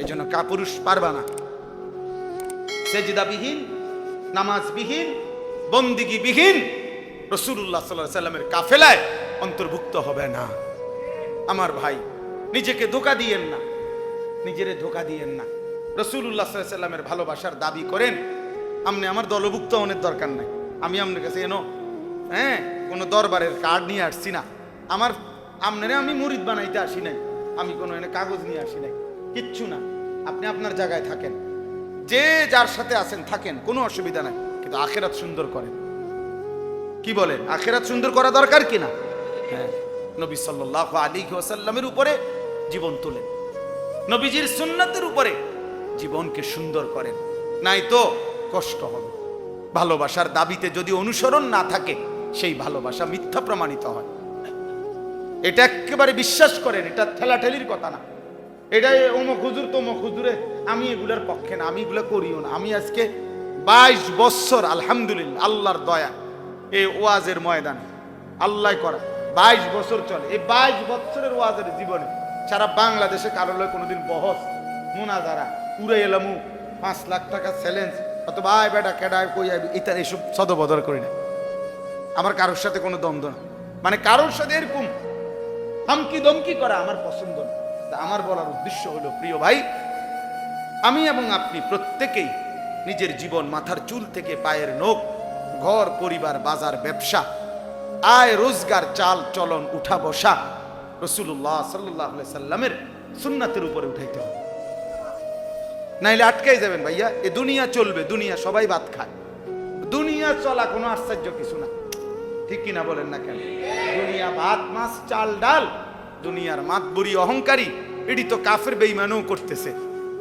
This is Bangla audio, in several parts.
এই জন্য কাপুরুষ পারবা না, সেজদাবিহীন, নামাজবিহীন, বন্দিগিবিহীন রাসূলুল্লাহ সাল্লাল্লাহু আলাইহি সাল্লামের কাফেলায় অন্তর্ভুক্ত হবে না। আমার ভাই, নিজেকে ধোঁকা দিয়েন না, নিজেরে ধোঁকা দিয়েন না। রাসূলুল্লাহ সাল্লাল্লাহু আলাইহি সাল্লামের ভালোবাসার দাবি করেন, আপনি আমার দলভুক্ত হওয়ার দরকার নাই। আমি আপনার কাছে কোনো দরবারের কার্ড নিয়ে আসছি না, আমার আপনারে আমি মুরিদ বানাইতে আসি নাই, আমি কোনো কাগজ নিয়ে আসি নাই, কিচ্ছু না। আপনি আপনার জায়গায় থাকেন, যে যার সাথে আছেন থাকেন, কোনো অসুবিধা নাই, কিন্তু আখিরাত সুন্দর করেন। কি বলেন? আখিরাত সুন্দর করা দরকার কিনা? হ্যাঁ, নবী সাল্লাল্লাহু আলাইহি ওয়াসাল্লামের উপরে জীবন তোলেন, নবীজির সুন্নাতের উপরে জীবনকে সুন্দর করেন, নাই তো কষ্ট হবে। ভালোবাসার দাবিতে যদি অনুসরণ না থাকে, সেই ভালোবাসা মিথ্যা প্রমাণিত হয়। এটা একেবারে বিশ্বাস করেন, এটা ঠেলাঠেলির কথা না। এটা অমুক হুজুর তমুক হুজুরে, আমি এগুলার পক্ষে না, আমি এগুলা করিও না। আমি আজকে 22 বছর আলহামদুলিল্লাহ আল্লাহর দয়া এই ওয়াজের ময়দানে আল্লাহ করা 22 বছর চলে। এই 22 বছরের ওয়াজের জীবনে সারা বাংলাদেশে কারো লয় কোনোদিন বহস মুনাজারা উড়ে এলামু 5 লাখ টাকা চ্যালেঞ্জ অথবা আয় বেটা কেডায় কই আইবি ইত্যাদি এসব সদবদর করি না। আমার কারোর সাথে কোনো দ্বন্দ্ব না, মানে কারোর সাথে এরকম হামকি দমকি করা আমার পছন্দ না। আমার বলার উদ্দেশ্য হলো, প্রিয় ভাই, আমি এবং আপনি প্রত্যেকেই নিজের জীবন, মাথার চুল থেকে পায়ের নখ, ঘর পরিবার, বাজার, ব্যবসা, আয় রোজগার, চাল চলন, উঠা বসা রাসূলুল্লাহ সাল্লাল্লাহু আলাইহি সাল্লামের সুন্নাতের উপরে উঠাইতে হবে, নাইলে আটকাই যাবেন ভাইয়া। এ দুনিয়া চলবে, দুনিয়া সবাই ভাত খায়, দুনিয়া চলা কোনো আশ্চর্য কিছু না, ঠিক কিনা বলেন না কেন? দুনিয়া ভাত মাছ চাল ডাল, দুনিয়ার মাতবুরি অহংকারী, এটি তো কাফের বেঈমানও করতেছে,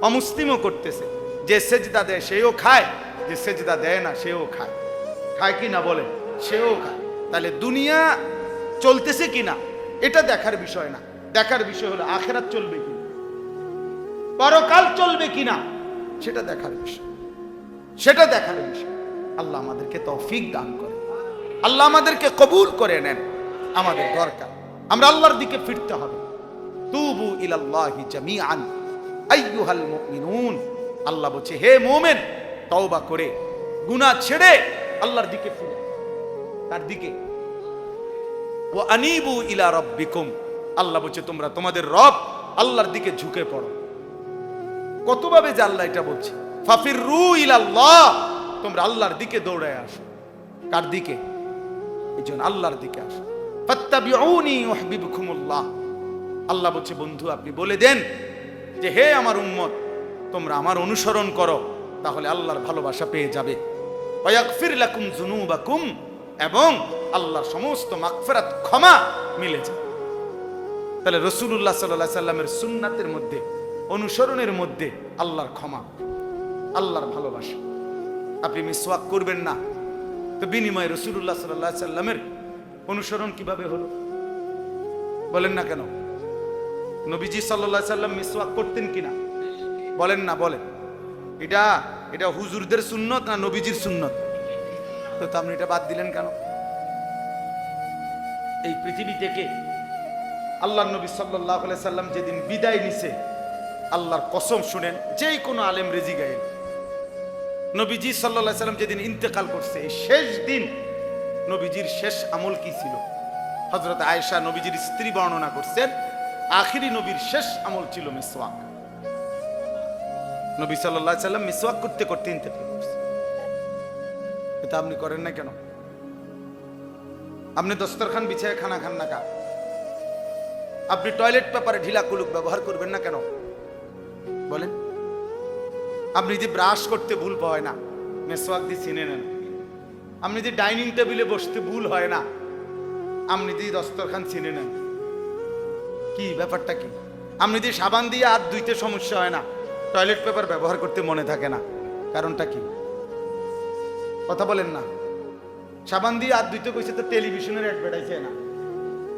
অমুসলিমও করতেছে। যে সেজদা দেয় সেও খায়, যে সেজদা দেয় না সেও খায়, খায় কি না বলেন? সেও খায়। তাহলে দুনিয়া চলতেছে কিনা এটা দেখার বিষয় না, দেখার বিষয় হলো আখিরাত চলবে কিনা, পরকাল চলবে কিনা সেটা দেখার বিষয়, সেটা দেখার বিষয়। আল্লাহ আমাদেরকে তৌফিক দান করে, আল্লাহ আমাদেরকে কবুল করে নেন। আমাদের দরকার আমরা আল্লাহর দিকে ফিরতে হবে। তুবু ইলাল্লাহি জামিআন আইয়ুহাল মুমিনুন, আল্লাহ বলছে হে মুমিন, তওবা করে গুনাহ ছেড়ে আল্লাহর দিকে ফিরে। তার দিকে ওয়া আনিবু ইলা রাব্বিকুম, আল্লাহ বলছে তোমরা তোমাদের রব আল্লাহর দিকে ঝুঁকে পড়ো। কতভাবে যে আল্লাহ এটা বলছে, ফাফিরু ইলাল্লাহ, তোমরা আল্লাহর দিকে দৌড়ায় আসো। কার দিকে? এইজন্য আল্লাহর দিকে আসো। ফাত্তাবিউনি ইউহিব্বুকুমুল্লাহ, আল্লাহ বলছে বন্ধু আপনি বলে দেন যে হে আমার উম্মত, তোমরা আমার অনুসরণ করো, তাহলে আল্লাহর ভালোবাসা পেয়ে যাবে। ওয়া ইয়াগফির লাকুম যুনুবাকুম, এবং আল্লাহর সমস্ত মাগফিরাত ক্ষমা মিলে যায়। তাহলে রাসূলুল্লাহ সাল্লাল্লাহু আলাইহি সাল্লামের সুন্নাতের মধ্যে, অনুসরণের মধ্যে আল্লাহর ক্ষমা, আল্লাহর ভালোবাসা। আপনি মিসওয়াক করবেন না, তো বিনিময়ে রাসূলুল্লাহ সাল্লাল্লাহু আলাইহি সাল্লামের অনুসরণ কিভাবে হলো বলেন না কেন? নবীজি সাল্লাল্লাহু আলাইহি সাল্লাম মিসওয়াক করতেন কিনা বলেন না? বলেন। এটা হুজুরদের সুন্নত না নবীজির সুন্নত? তো আপনি এটা বাদ দিলেন কেন? এই পৃথিবী থেকে আল্লাহর নবী সাল্লাল্লাহু আলাইহি সাল্লাম যেদিন বিদায় নিছে, আল্লাহর কসম শুনেন, যেই কোনো আলেম রেজি গায়েন, নবীজি সাল্লাল্লাহু আলাইহি সাল্লাম যেদিন ইন্তেকাল করছে, এই শেষ দিন নবীজির শেষ আমল কি ছিল? হযরত আয়েশা নবীজির স্ত্রী বর্ণনা করছেন, আখিরি নবীর শেষ আমল ছিল মিসওয়াক। নবী সাল্লাল্লাহু আলাইহি সাল্লাম মিসওয়াক করতে করতে ইন্তেকাল করছে। এটা আপনি করেন না কেন? আপনি দস্তরখান বিছায় খানা খান না কা? আপনি টয়লেট পেপারে ঢিলা কুলুক ব্যবহার করবেন না কেন বলেন? আপনি যদি ব্রাশ করতে ভুল হয় না, মিসওয়াক দিয়ে চিনে নেন। আপনি যদি ডাইনিং টেবিলে বসতে ভুল হয় না, আপনি যদি দস্তরখান চিনে নেন। কি ব্যাপারটা কি? আপনি যদি সাবান দিয়ে হাত ধুইতে সমস্যা হয় না, টয়লেট পেপার ব্যবহার করতে মনে থাকে না, কারণটা কি? কথা বলেন না। সাবান দিয়ে হাত ধুইতে কইছে তো টেলিভিশনের অ্যাডভার্টাইজে না,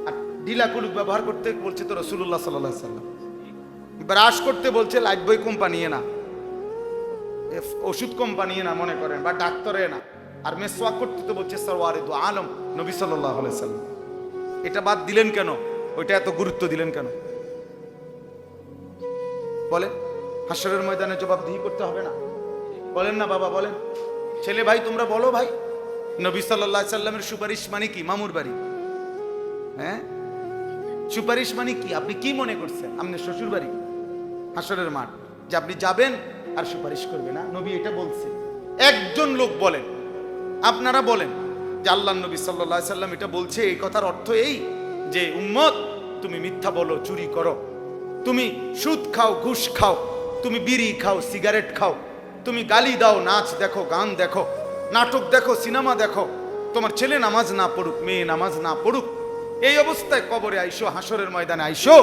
আর ঢিলা কুলুক ব্যবহার করতে বলছে তো রাসূলুল্লাহ সাল্লাল্লাহু আলাইহি সাল্লাম। ব্রাশ করতে বলছে লাইফবয় কোম্পানি না, ওষুধ কোম্পানি না মনে করেন, বা ডাক্তারে না। আর মিসওয়াক করতে তো বলছে সরওয়ারে দু আলম নবী সাল্লাল্লাহু আলাইহি সাল্লাম। এটা বাদ দিলেন কেন? ওইটা এত গুরুত্ব দিলেন কেন বলে? হাসরের ময়দানে জবাবদিহি করতে হবে না? বলেন না বাবা, বলেন। ছেলে ভাই তোমরা বলো ভাই, নবী সাল্লাল্লাহু আলাইহি সাল্লামের সুপারিশ মানে কি? মামুর বাড়ি? হ্যাঁ, সুপারিশ মানে কি? আপনি কি মনে করছেন আপনার শ্বশুর বাড়ি হাসরের মাঠ যে আপনি যাবেন আর সুপারিশ করবে না? নবী এটা বলছে। একজন লোক বলেন, আপনারা বলেন যে আল্লাহর নবী সাল্লাল্লাহু আলাইহি সাল্লাম এটা বলছে, এই কথার অর্থ এই যে উম্মত তুমি মিথ্যা বলো, চুরি করো, তুমি সুদ খাও, ঘুষ খাও, তুমি বিড়ি খাও, সিগারেট খাও, তুমি গালি দাও, নাচ দেখো, গান দেখো, নাটক দেখো, সিনেমা দেখো, তোমার ছেলে নামাজ না পড়ুক, মেয়ে নামাজ না পড়ুক, এই অবস্থায় কবরে আইসো, হাসরের ময়দানে আইসো,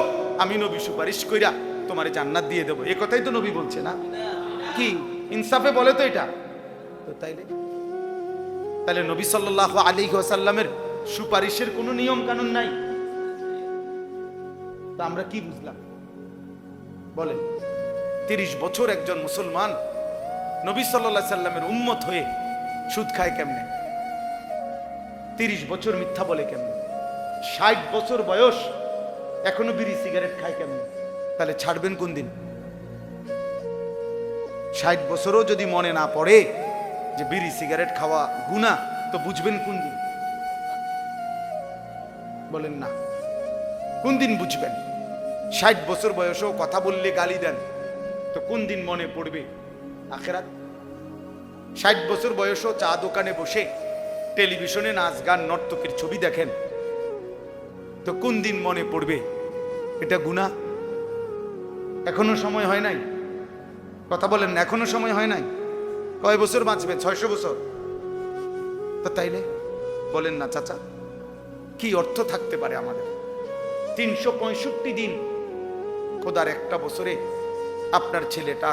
আমি নবী সুপারিশ কইরা তোমারে জান্নাত দিয়ে দেবো। এই কথাই তো নবী বলছে না? কি ইনসাফে বলে তো এটা? তো তাইলে নবী সাল্লাল্লাহু আলাইহি ওয়াসাল্লামের সুপারিশের কোনো নিয়ম কানুন নাই। তা আমরা কি বুঝলাম বলেন? 30 বছর একজন মুসলমান নবী সাল্লাল্লাহু আলাইহি সাল্লামের উম্মত হয়ে সুদ খায় কেমনে? 30 বছর মিথ্যা বলে কেমনে? 60 বছর বয়স এখনো বিড়ি সিগারেট খায় কেমনে? তাহলে ছাড়বেন কোন দিন? 60 বছরও যদি মনে না পড়ে যে বিড়ি সিগারেট খাওয়া গুনাহ, তো বুঝবেন কোন দিন? বলেন না, কোন দিন বুঝবেন? 60 বছর বয়সেও কথা বললে গালি দেন, তো কোন দিন মনে পড়বে আখিরাত? 60 বছর বয়সেও চা দোকানে বসে টেলিভিশনে নাচ গান নর্তকীর ছবি দেখেন, তো কোন দিন মনে পড়বে এটা গুনাহ? এখনো সময় হয় নাই? কথা বলেন না, এখনো সময় হয় নাই? কয় বছর বাঁচবেন? 600 বছর? তো তাইলে বলেন না চাচা, কি অর্থ থাকতে পারে আমাদের? 365 দিন খোদার একটা বছরে আপনার ছেলেটা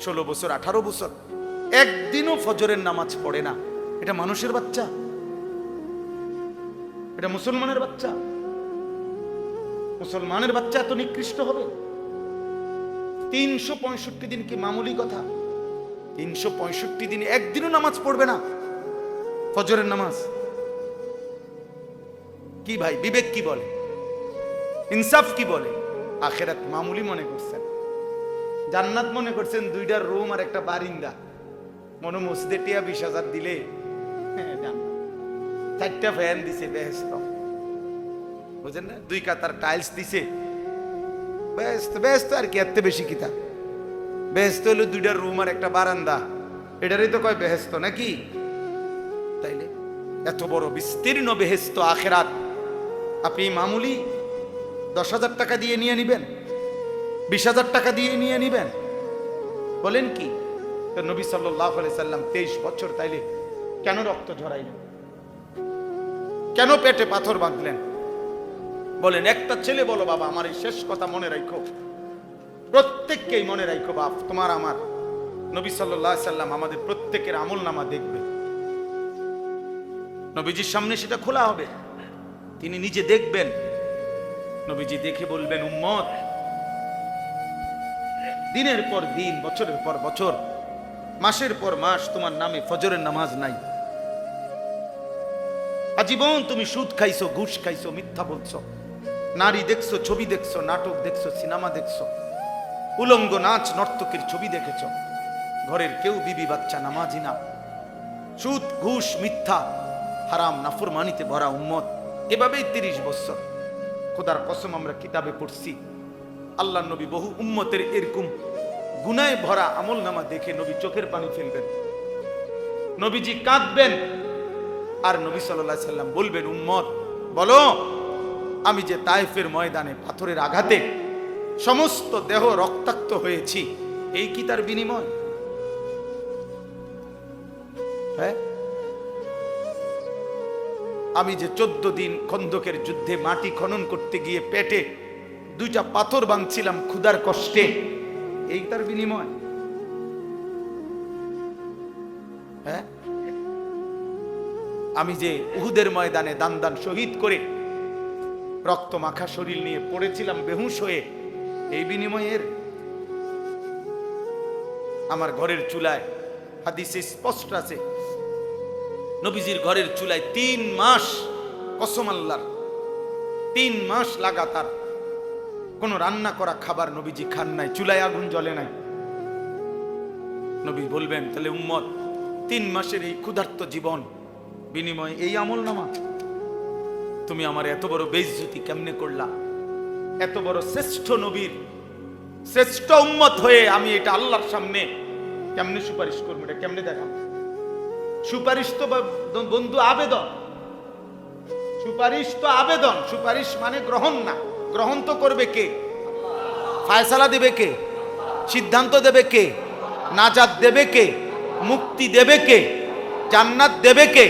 16 বছর 18 বছর একদিনও ফজরের নামাজ পড়ে না, এটা মানুষের বাচ্চা? এটা মুসলমানের বাচ্চা? মুসলমানের বাচ্চা এত নিকৃষ্ট হবে? 365 দিন কি মামুলি কথা? 365 দিন একদিনও নামাজ পড়বে না, ফজরের নামাজ? কি ভাই, বিবেক কি বলে? ইনসাফ কি বলে? আখিরাত মামুলি মনে করছেন, জান্নাত মনে করছেন 2টা রুম আর একটা বারিন্দা, মনে মসজিদে টিয়া 20,000 দিলে 4টা ফ্যান দিছে, বেহেশত, বুঝেন না? 2 কাতার টাইলস দিছে, বেহেশত। বেহেশত আর কি, এত বেশি কিতা? বেহেশত হলো 2টা রুম আর একটা বারান্দা, এটারই তো কয় বেহেশত নাকি? তাইলে এত বড় বিস্তীর্ণ বেহেশত আখিরাত আপনি মামুলি 10,000 টাকা দিয়ে নিয়ে নিবেন, 20,000 টাকা দিয়ে নিয়ে নিবেন? বলেন কি? তো নবী সাল্লাল্লাহু আলাইহি সাল্লাম 23 বছর তাইলে কেন রক্ত ঝরাইলেন? কেন পেটে পাথর বাঁধলেন? বলেন, একটা ছেলে বলো বাবা, আমার এই শেষ কথা মনে রাখো, প্রত্যেককেই মনে রাখো বাপ, তোমার আমার নবী সাল্লাল্লাহু আলাইহি সাল্লাম আমাদের প্রত্যেকের আমলনামা দেখবে, নবীজির সামনে সেটা খোলা হবে, তিনি নিজে দেখবেন, নবীজি দেখে বলবেন, উম্মত দিনের পর দিন, বছরের পর বছর, মাসের পর মাস তোমার নামে ফজরের নামাজ নাই, আজীবন তুমি সুদ খাইছো, ঘুষ খাইছো, মিথ্যা বলছো, নারী দেখছো, ছবি দেখছো, নাটক দেখছো, সিনেমা দেখছো, উলঙ্গ নাচ নর্তকীর ছবি দেখেছো, ঘরের কেউ বিবি বাচ্চা নামাজি না, সুদ ঘুষ মিথ্যা হারাম নাফরমানিতে ভরা উম্মত, এভাবেই 30 বছর। খোদার কসম আমরা কিতাবে পড়ছি, আল্লাহ নবী বহু উম্মতের এরকম গুনায় ভরা আমল নামা দেখে নবী চোখের পানি ফেলবেন, নবীজি কাঁদবেন, আর নবী সাল্লাল্লাহু আলাইহি সাল্লাম বলবেন, উম্মত বলো, আমি যে তায়েফের ময়দানে পাথরের আঘাতে সমস্ত দেহ রক্তাক্ত হয়েছি, এই কি তার বিনিময়? হ্যাঁ, আমি যে 14 দিন খন্দকের যুদ্ধে মাটি খনন করতে গিয়ে পেটে 2টা পাথর ভাঙছিলাম ক্ষুধার কষ্টে, এই তার বিনিময়? হ্যাঁ, আমি যে উহুদের ময়দানে দান দান শহীদ করে রক্ত মাখা শরীর নিয়ে পড়েছিলাম বেহুশ হয়ে, এই বিনিময়ের? আমার ঘরের চুলায় হাদিসে স্পষ্ট আছে, নবীজির ঘরের চুলায় 3 মাস, কসম আল্লাহর, 3 মাস লাগাতার কোনো রান্না করা খাবার নবীজি খান নাই, চুলায় আগুন জ্বলে নাই, নবী বলবেন, তাহলে উম্মত 3 মাসের এই ক্ষুধার্ত জীবন বিনিময়ে এই আমল নামা, তুমি আমার এত বড় বেইজ্জতি কেমনে করলা? এত বড় শ্রেষ্ঠ নবীর শ্রেষ্ঠ উম্মত হয়ে আমি এটা আল্লাহর সামনে কেমনে সুপারিশ করবো? এটা কেমনে দেখাম? সুপারিশ তো বন্ধু আবেদন, সুপারিশ তো আবেদন, সুপারিশ মানে গ্রহণ না। গ্রহণ তো করবে কে? ফায়সালা দেবে কে? সিদ্ধান্ত দেবে কে? নাজাত দেবে কে? মুক্তি দেবে কে? জান্নাত দেবে কে?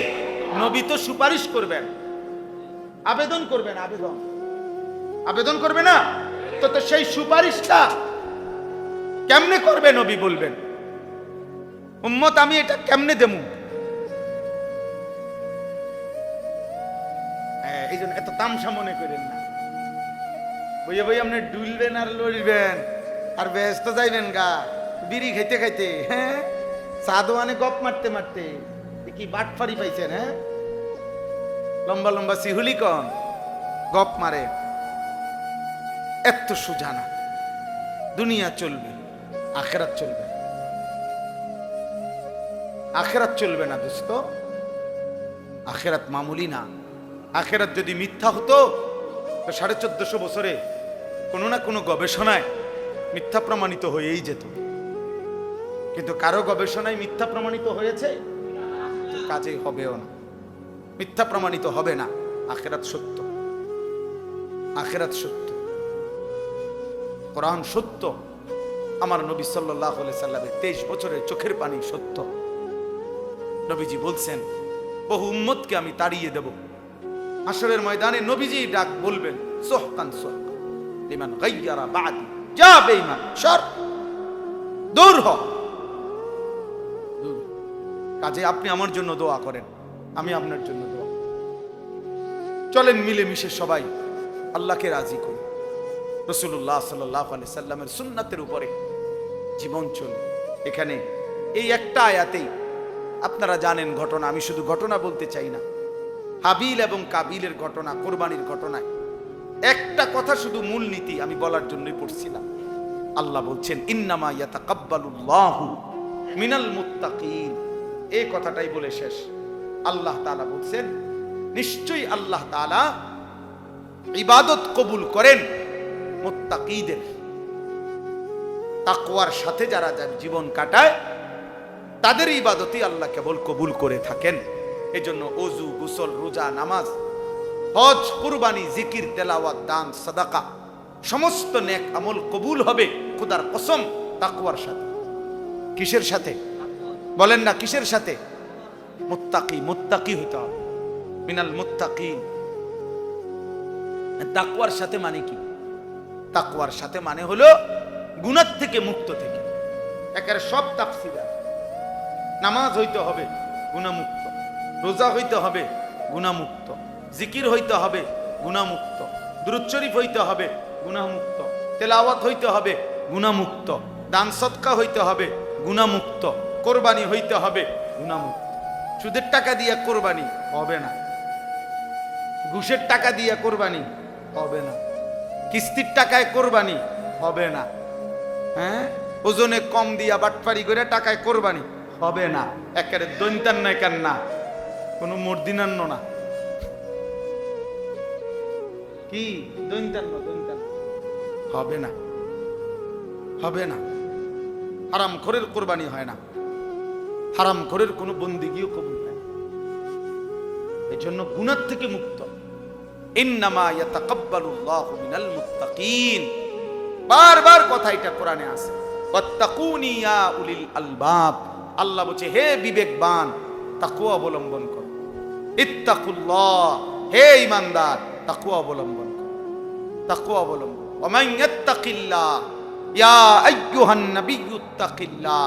নবী তো সুপারিশ করবেন, আবেদন করবেন। আবেদন আবেদন করবে না তো? তো সেই সুপারিশটা কেমনে করবে? নবী বলবেন, উম্মত আমি এটা কেমনে দেবো? এই জন্য এত তামসা মনে করেন না। বইয়ে বই আপনি ডুলবেন আর লড়বেন আর ব্যস্ত যাইবেন গা বিড়ি খাইতে খাইতে, হ্যাঁ, সাদোয়ানে গপ মারতে মারতে। কি বাটফারি পাইছেন? হ্যাঁ, লম্বা লম্বা সিহুলি কন গপ মারে। এত সোজা না। দুনিয়া চলবে, আখেরাত চলবে। আখেরাত চলবে না দোস্ত, আখেরাত মামুলি না। আখেরাত যদি মিথ্যা হতো তো 1450 বছরে কোনো না কোনো গবেষণায় মিথ্যা প্রমাণিত হয়েই যেত। কিন্তু কারো গবেষণায় মিথ্যা প্রমাণিত হয়েছে? কাজেই হবেও না, মিথ্যা প্রমাণিত হবে না। আখেরাত সত্য, আখেরাত সত্য, কোরআন সত্য, আমার নবী সাল্লাল্লাহু আলাইহি সাল্লামের 23 বছরের চোখের পানি সত্য। নবীজি বলছেন, বহু উম্মতকে আমি তাড়িয়ে দেব। হাশরের ময়দানে নবীজি ডাক বলবেন, সুহকান সুহকান লিমান গায়্যারা বাদি, যা বেঈমান সর, দূর হ। কাজে আপনি আমার জন্য দোয়া করেন, আমি আপনার জন্য দোয়া। চলেন মিলেমিশে সবাই আল্লাহকে রাজি করি। রাসূলুল্লাহ সাল্লাল্লাহু আলাইহি সাল্লামের সুন্নাতের উপরে জীবন চলে। এখানে এই একটা আয়াতেই আপনারা জানেন ঘটনা, আমি শুধু ঘটনা বলতে চাই না। হাবিল এবং কাবিলের ঘটনা, কোরবানির ঘটনায় একটা কথা শুধু মূলনীতি আমি বলার জন্যই পড়ছিলাম। আল্লাহ বলছেন, ইন্নামা ইয়াতাকাব্বালুল্লাহু মিনাল মুত্তাকিন। এই কথাটাই বলে শেষ। আল্লাহ তাআলা বলছেন, নিশ্চয়ই আল্লাহ তাআলা ইবাদত কবুল করেন মুত্তাকিদের। তাকওয়ার সাথে যারা জীবন কাটায় তাদের ইবাদতই আল্লাহ কেবল কবুল করে থাকেন। এজন্য ওযু, গোসল, রোজা, নামাজ, হজ, কুরবানি, জিকির, তেলাওয়াত, দান, সাদাকা সমস্ত নেক আমল কবুল হবে খোদার কসম তাকওয়ার সাথে। কিসের সাথে বলেন না? কিসের সাথে? মুত্তাকি, মুত্তাকি হইতে হবে, মিনাল মুত্তাকিন। তাকওয়ার সাথে মানে কি? তাকওয়ার সাথে মানে হলো গুনাহ থেকে মুক্ত থেকে। একেবারে সব তাফসীর। নামাজ হইতে হবে গুনাহমুক্ত, রোজা হইতে হবে গুনাহমুক্ত, জিকির হইতে হবে গুনাহমুক্ত, দুরূদ শরীফ হইতে হবে গুনাহমুক্ত, তেলাওয়াত হইতে হবে গুনাহমুক্ত, দান সদকা হইতে হবে গুনাহমুক্ত, কোরবানি হইতে হবে গুনাহমুক্ত। সুদের টাকা দিয়ে কোরবানি হবে না, ঘুষের টাকা দিয়ে কোরবানি হবে না, কিস্তির টাকায় কোরবানি হবে না, হ্যাঁ, ওজনে কম দিয়া বাটপারি করে টাকায় কোরবানি হবে না। একেবারে দৈন্তান্ন একার না, কোনো মর্দিনান্ন না। কি দৈন্তান্ন? দৈন্তান্ন হবে না, হবে না। হারাম খোরের কোরবানি হয় না, হারাম খোরের কোনো বন্দিগিও কবুল হয় না। এই জন্য গুনাহ থেকে মুক্ত। ইন্নামা ইয়াতাকাব্বালুল্লাহু মিনাল মুত্তাকিন। বারবার কথা এটা কোরআনে আছে, ওয়াত্তাকুনি ইয়া উলিল আলবাব। আল্লাহ বলছে, হে বিবেকবান, তাকওয়া অবলম্বন করো। ইত্তাকুল্লাহ, হে ঈমানদার, তাকওয়া অবলম্বন করো, তাকওয়া অবলম্বন। ওয়া মান ইয়াত্তাকিল্লাহ ইয়া আইয়ুহান নাবিয়্যু ইত্তাকিল্লাহ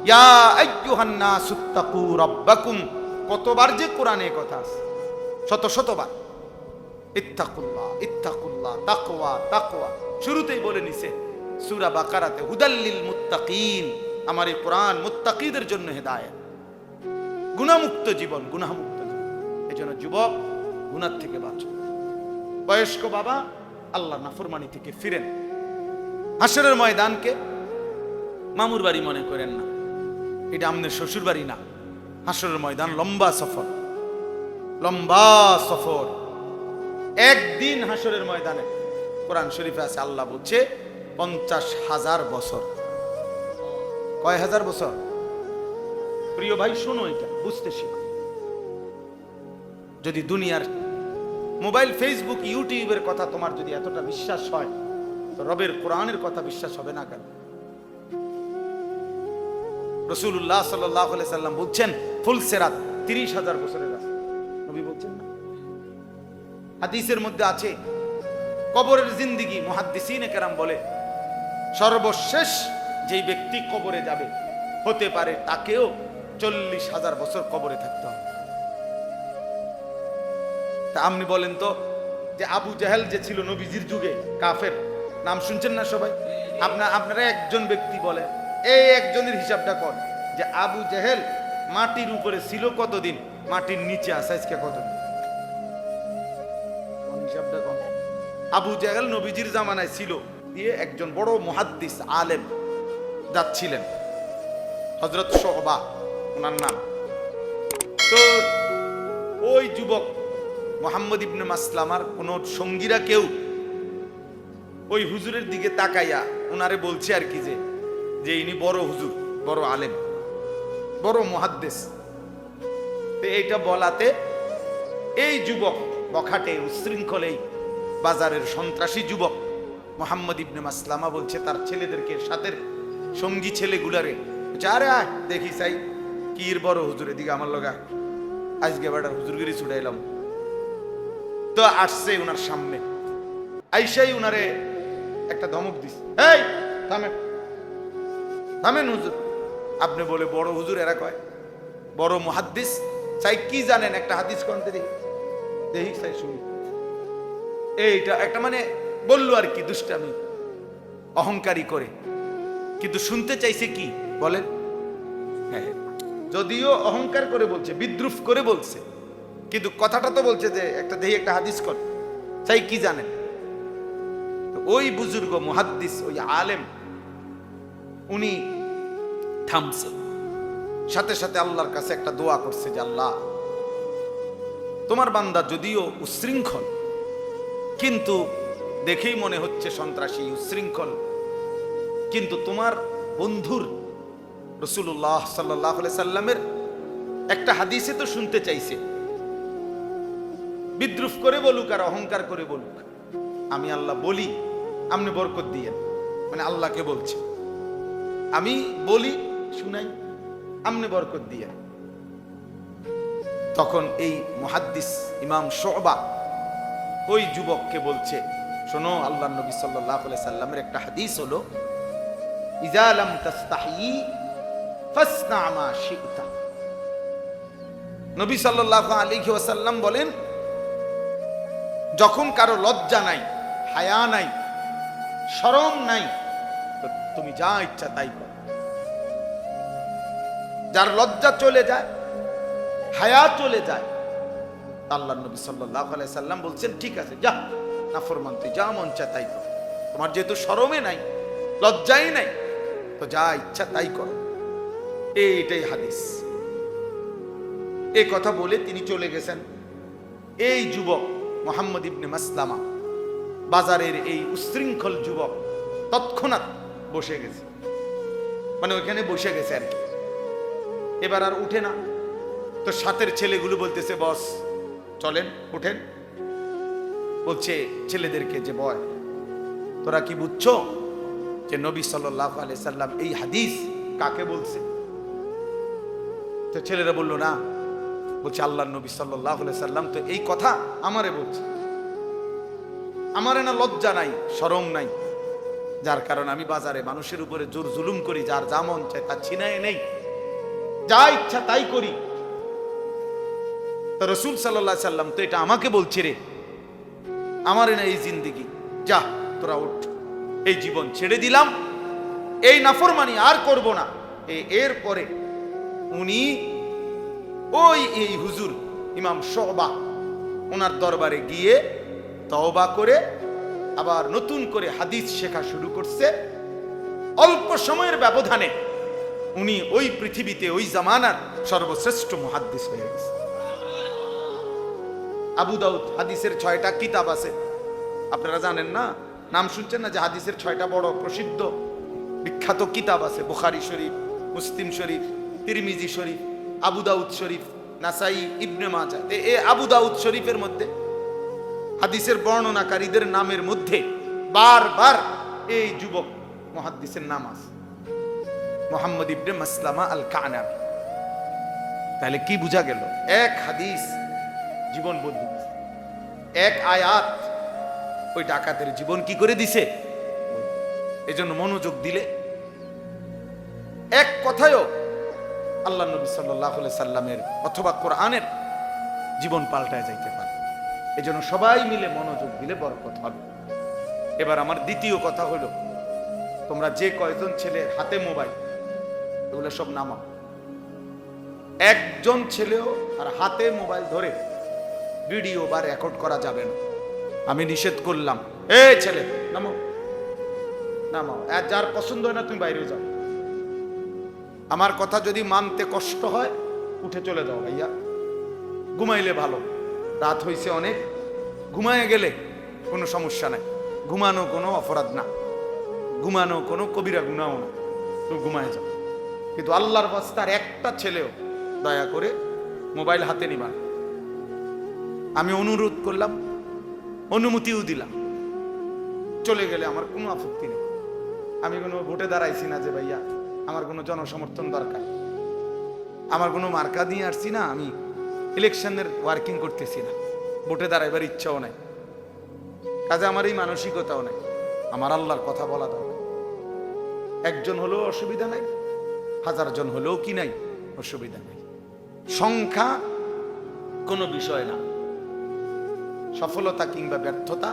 ইয়া আইয়ুহান নাসুত্তাকু রাব্বাকুম। কতবার যে কোরআনে কথা আছে, শত শতবার। ইত্তাকুল্লাহ, ইত্তাকুল্লাহ, তাকওয়া, তাকওয়া। শুরুতেই বলে নিছে সূরা বাকারাতে, হুদাল্লিল মুত্তাকিন। আমার এই কোরআন মুত্তাকিদের জন্য হেদায়েত। গুনাহমুক্ত জীবন, গুনাহমুক্ত জীবন। এজন্য যুবক, গুনাহ থেকে বাঁচো। বয়স্ক বাবা, আল্লাহর নাফরমানি থেকে ফিরেন। হাশরের ময়দানকে মামুর বাড়ি মনে করেন না, এটা আমাদের শ্বশুর বাড়ি না, হাসরের ময়দান লম্বা সফর, লম্বা সফর। একদিন হাসরের ময়দানে কোরআন শরীফে আছে আল্লাহ বলছে 50,000 বছর। কয় হাজার বছর? প্রিয় ভাই শোনো, এটা বুঝতে শিখো। যদি দুনিয়ার মোবাইল, ফেসবুক, ইউটিউবের কথা তোমার যদি এতটা বিশ্বাস হয়, তো রবের কোরআনের কথা বিশ্বাস হবে না কেন? রাসূলুল্লাহ সাল্লাল্লাহু আলাইহি সাল্লাম বলছেন ফুলসিরাত 30,000 বছরের রাস্তা। নবী বলছেন না? হাদিসের মধ্যে আছে কবরের জিন্দেগি, মুহাদ্দিসিনে কেরাম বলে সর্বশেষ যেই ব্যক্তি কবরে যাবে হতে পারে তাকেও 40,000 বছর কবরে থাকতে হবে। তা আপনি বলেন তো, যে আবু জাহেল যে ছিল নবীজির যুগে, কাফের, নাম শুনছেন না সবাই? আপনারা একজন ব্যক্তি বলে, এই একজনের হিসাবটা কর যে আবু জাহেল মাটির উপরে ছিল কতদিন, মাটির নিচে আছে আজকে কতদিন? হিসাবটা কম। আবু জাহেল নবীজির জামানায় ছিল, দিয়ে একজন বড় মুহাদ্দিস আলেম যাচ্ছিলেন, হযরত শুবা ওনার নাম। তো ওই যুবক মুহাম্মদ ইবনে মাসলামার কোন সঙ্গীরা কেউ ওই হুজুরের দিকে তাকাইয়া ওনারে বলছে আর কি, যে ইনি বড় হুজুর, বড় আলেম, বড় মুহাদ্দিস। তো এইটা বলাতে এই যুবক বখাটে উচ্ছৃঙ্খল, এই বাজারের সন্ত্রাসী যুবক মুহাম্মদ ইবনে মাসলামা বলছে তার ছেলেদেরকে, সাথে সঙ্গী ছেলেগুলারে, আরে দেখি চাই কির বড় হুজুরের দিকে আমার লগা আজকে বেটার হুজুরগিরি ছুটাইলাম। তো আসছে উনার সামনে, আইসাই উনারে একটা ধমক দিস, এই থামেন থামেন হুজুর, আপনি বলে বড় হুজুর, এরা কয় বড় মুহাদ্দিস, চাই কি জানেন একটা হাদিস কোনতে দেখি চাই শুনি। এইটা একটা মানে বললো আর কি, দুষ্টামি, অহংকারী করে, কিন্তু শুনতে চাইছে কি বলেন? হ্যাঁ, যদিও অহংকার করে বলছে, বিদ্রুপ করে বলছে, কিন্তু কথাটা তো বলছে যে একটা দেখি একটা হাদিস কর, চাই কি জানেন। ওই বুজুর্গ মুহাদ্দিস, ওই আলেম, উনি থামছে, সাথে সাথে আল্লাহর কাছে একটা দোয়া করছে যে আল্লাহ, তোমার বান্দা যদিও উচ্ছৃঙ্খল, কিন্তু দেখেই মনে হচ্ছে সন্ত্রাসী, উচ্ছৃঙ্খল, কিন্তু তোমার বন্ধুর রাসূলুল্লাহ সাল্লাল্লাহু আলাইহি সাল্লামের একটা হাদিসে তো শুনতে চাইছে, বিদ্রুপ করে বলুক আর অহংকার করে বলুক, আমি আল্লাহ বলি, আপনি বরকত দিয়েন, মানে আল্লাহকে বলছে, আমি বলি শুনাই, আপনি বরকত দিয়েন। তখন এই মুহাদ্দিস ইমাম শুবা ওই যুবককে বলছে, শোনো, আল্লাহর নবী সাল্লাল্লাহু আলাইহি সাল্লামের একটা হাদিস হলো, ইজা লাম তাস্তাহি ফাসনা মা শি'তা। নবী সাল্লাল্লাহু আলাইহি ওয়াসাল্লাম বলেন, যখন কারো লজ্জা নাই, হায়া নাই, শরম নাই, তো তুমি যা ইচ্ছা তাই করো। যার লজ্জা চলে যায়, হায়া চলে যায়, আল্লাহর নবী সাল্লাল্লাহু আলাইহি সাল্লাম বলছেন, ঠিক আছে, যা নাফরমান, তুই যা মন চায় তাই কর, তোমার যেহেতু শরমে নাই, লজ্জাই নাই, তো যা ইচ্ছা তাই করো। এইটাই হাদিস। এই কথা বলে তিনি চলে গেছেন। এই যুবক মুহাম্মদ ইবনে মাসলামা, বাজারের এই উচ্ছৃঙ্খল যুবক, তৎক্ষণাৎ বসে গেছে, মানে ওইখানে বসে গেছে আর কি, এবার আর উঠে না। তো সাথের ছেলেগুলো বলতেছে, বস চলেন, উঠেন। বলছে ছেলেদেরকে যে, বয় তোরা কি বুঝছো যে নবী সাল্লাল্লাহু আলাইহি সাল্লাম এই হাদিস কাকে বলছে? তো ছেলেরা বললো না। বলছে, আল্লাহর নবী সাল্লাল্লাহু আলাইহি সাল্লাম তো এই কথা আমারে বলছে, আমারে না লজ্জা নাই, শরম নাই, যার কারণে আমি বাজারে মানুষের উপরে জোর জুলুম করি, যার যা মন চায় তা ছিনায় নেই, যা ইচ্ছা তাই করি। তো রাসূল সাল্লাল্লাহু আলাইহি সাল্লাম তো এটা আমাকে বলছে রে, আমারে না এই জিন্দেগি, যা তোরা উঠ, এই জীবন ছেড়ে দিলাম, এই নাফরমানি আর করব না। এরপরে উনি ওই এই হুজুর ইমাম শুবা ওনার দরবারে গিয়ে তওবা করে আবার নতুন করে হাদিস শেখা শুরু করছে। অল্প সময়ের ব্যবধানে উনি ওই পৃথিবীতে ওই জামানার সর্বশ্রেষ্ঠ মুহাদ্দিস হয়ে গেছে। আবু দাউদ হাদিসের 6টা কিতাব আছে, আপনারা জানেন না? নাম শুনছেন না যে হাদিসের 6টা বড় প্রসিদ্ধ বিখ্যাত কিতাব আছে? বুখারী শরীফ, মুসলিম শরীফ, তিরমিজি শরীফ, আবু দাউদ শরীফ, নাসাই, ইবনে মাজাহ। এই আবু দাউদ শরীফের মধ্যে হাদিসের বর্ণনাকারীদের নামের মধ্যে বারবার এই যুবক মুহাদ্দিসের নাম আছে, মুহাম্মদ ইবনে মাসলামা আল কানাবী। তাহলে কি বোঝা গেল? এক হাদিস জীবন বদলে দিছে, এক আয়াত ওই ডাকাতের জীবন কি করে দিছে। এজন্য মনোযোগ দিলে এক কথায়ও আল্লাহ নবী সাল্লাল্লাহু আলাইহি সাল্লামের অথবা কোরআনের জীবন পাল্টায় যাইতে পারে। এজন্য সবাই মিলে মনোযোগ দিলে বরকত হবে। এবার আমার দ্বিতীয় কথা হলো, তোমরা যে কয়জন ছেলে হাতে মোবাইল, এগুলো সব নামাও। একজন ছেলেও আর হাতে মোবাইল ধরে ভিডিও বা রেকর্ড করা যাবে না, আমি নিষেধ করলাম। এই ছেলে নামাও, নামাও। আর যার পছন্দ হয় না তুমি বাইরে যাও। আমার কথা যদি মানতে কষ্ট হয় উঠে চলে যাও ভাইয়া, ঘুমাইলে ভালো। রাত হয়েছে অনেক, ঘুমায় গেলে কোনো সমস্যা নাই। ঘুমানো কোনো অপরাধ না, ঘুমানো কোনো কবিরা গুনাও না, তুমি ঘুমায় যাও। কিন্তু আল্লাহর বাস্তার একটা ছেলেও দয়া করে মোবাইল হাতে নিবা। আমি অনুরোধ করলাম, অনুমতিও দিলাম, চলে গেলে আমার কোনো আপত্তি নেই। আমি কোনো ভোটে দাঁড়াইছি না যে ভাইয়া আমার কোনো জনসমর্থন দরকার, আমার কোনো মার্কা দিয়ে আসছি না, আমি ইলেকশনের ওয়ার্কিং করতেছি না, ভোটে দাঁড়াইবার ইচ্ছাও নাই, কাজে আমার এই মানসিকতাও নাই। আমার আল্লাহর কথা বলা দরকার। একজন হলেও অসুবিধা নাই, 1000 জন হলেও কি নাই, অসুবিধা নাই। সংখ্যা কোনো বিষয় না। সফলতা কিংবা ব্যর্থতা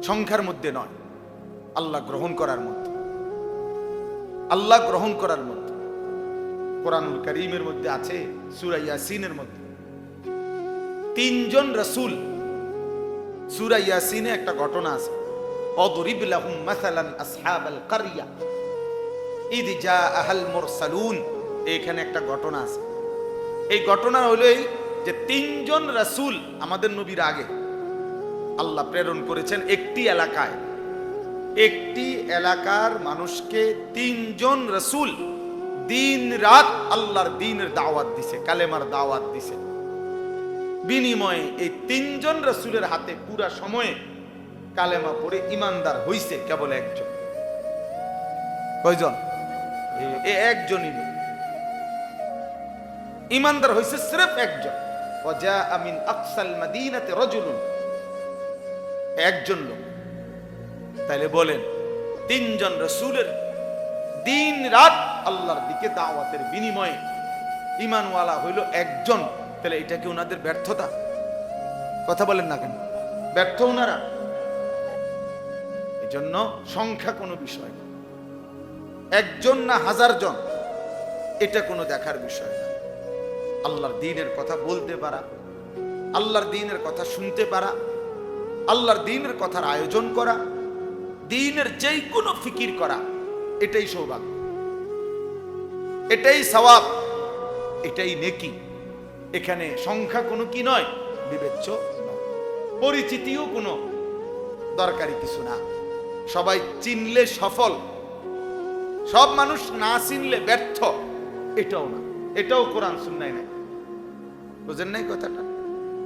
সংখ্যার মধ্যে নয়, আল্লাহ গ্রহণ করার মধ্যে। আল্লাহ গ্রহণ করার মধ্যে। কোরআনুল কারীমের মধ্যে আছে, সূরা ইয়াসিনের মধ্যে 3 জন রাসূল, সূরা ইয়াসিনে একটা ঘটনা আছে, অদরিব লাহুম মাসালান আসহাবাল কারইয়া ইদ জাআহাল মুরসালুন। এখানে একটা ঘটনা আছে। এই ঘটনা হলো এই যে 3 জন রাসূল আমাদের নবীর আগে আল্লাহ প্রেরণ করেছেন একটি এলাকায়। একটি এলাকার মানুষকে 3 জন রাসূল দিন রাত আল্লাহর দ্বীনের দাওয়াত দিছে, কালেমার দাওয়াত দিছে। বিনিময়ে এই 3 জন রাসূলের হাতে পুরা সময়ে কালেমা পড়ে ইমানদার হইছে কেবল একজন। কয়জন? একজনই ইমানদার হইছে, সির্ফ একজন। ওয়াজা মিন আকসাল মাদিনাতি রাজুলুন, একজন লোক। তাইলে বলেন 3 জন রাসূলের দিন রাত আল্লাহর দিকে দাওয়াতের বিনিময়ে ঈমানওয়ালা হইল একজন। তাহলে এটা কি ওনাদের ব্যর্থতা? কথা বলেন না কেন? ব্যর্থ ওনারা? এজন্য সংখ্যা কোনো বিষয় না, একজন না 1000 জন এটা কোনো দেখার বিষয় না। আল্লাহর দ্বীনের কথা বলতে পারা, আল্লাহর দ্বীনের কথা শুনতে পারা, আল্লাহর দ্বীনের কথার আয়োজন করা, দ্বীনের যেই কোনো ফিকির করা, এটাই সৌভাগ্য, এটাই সওয়াব, এটাই নেকি। এখানে সংখ্যা কোনো কি নয়, বিবেচ্য নয়। পরিচিতিও কোনো দরকারি কিছু না। সবাই চিনলে সফল, সব মানুষ না চিনলে ব্যর্থ, এটাও না। এটাও কোরআন সুন্নাহ নাই। বুঝেন নাই কথাটা?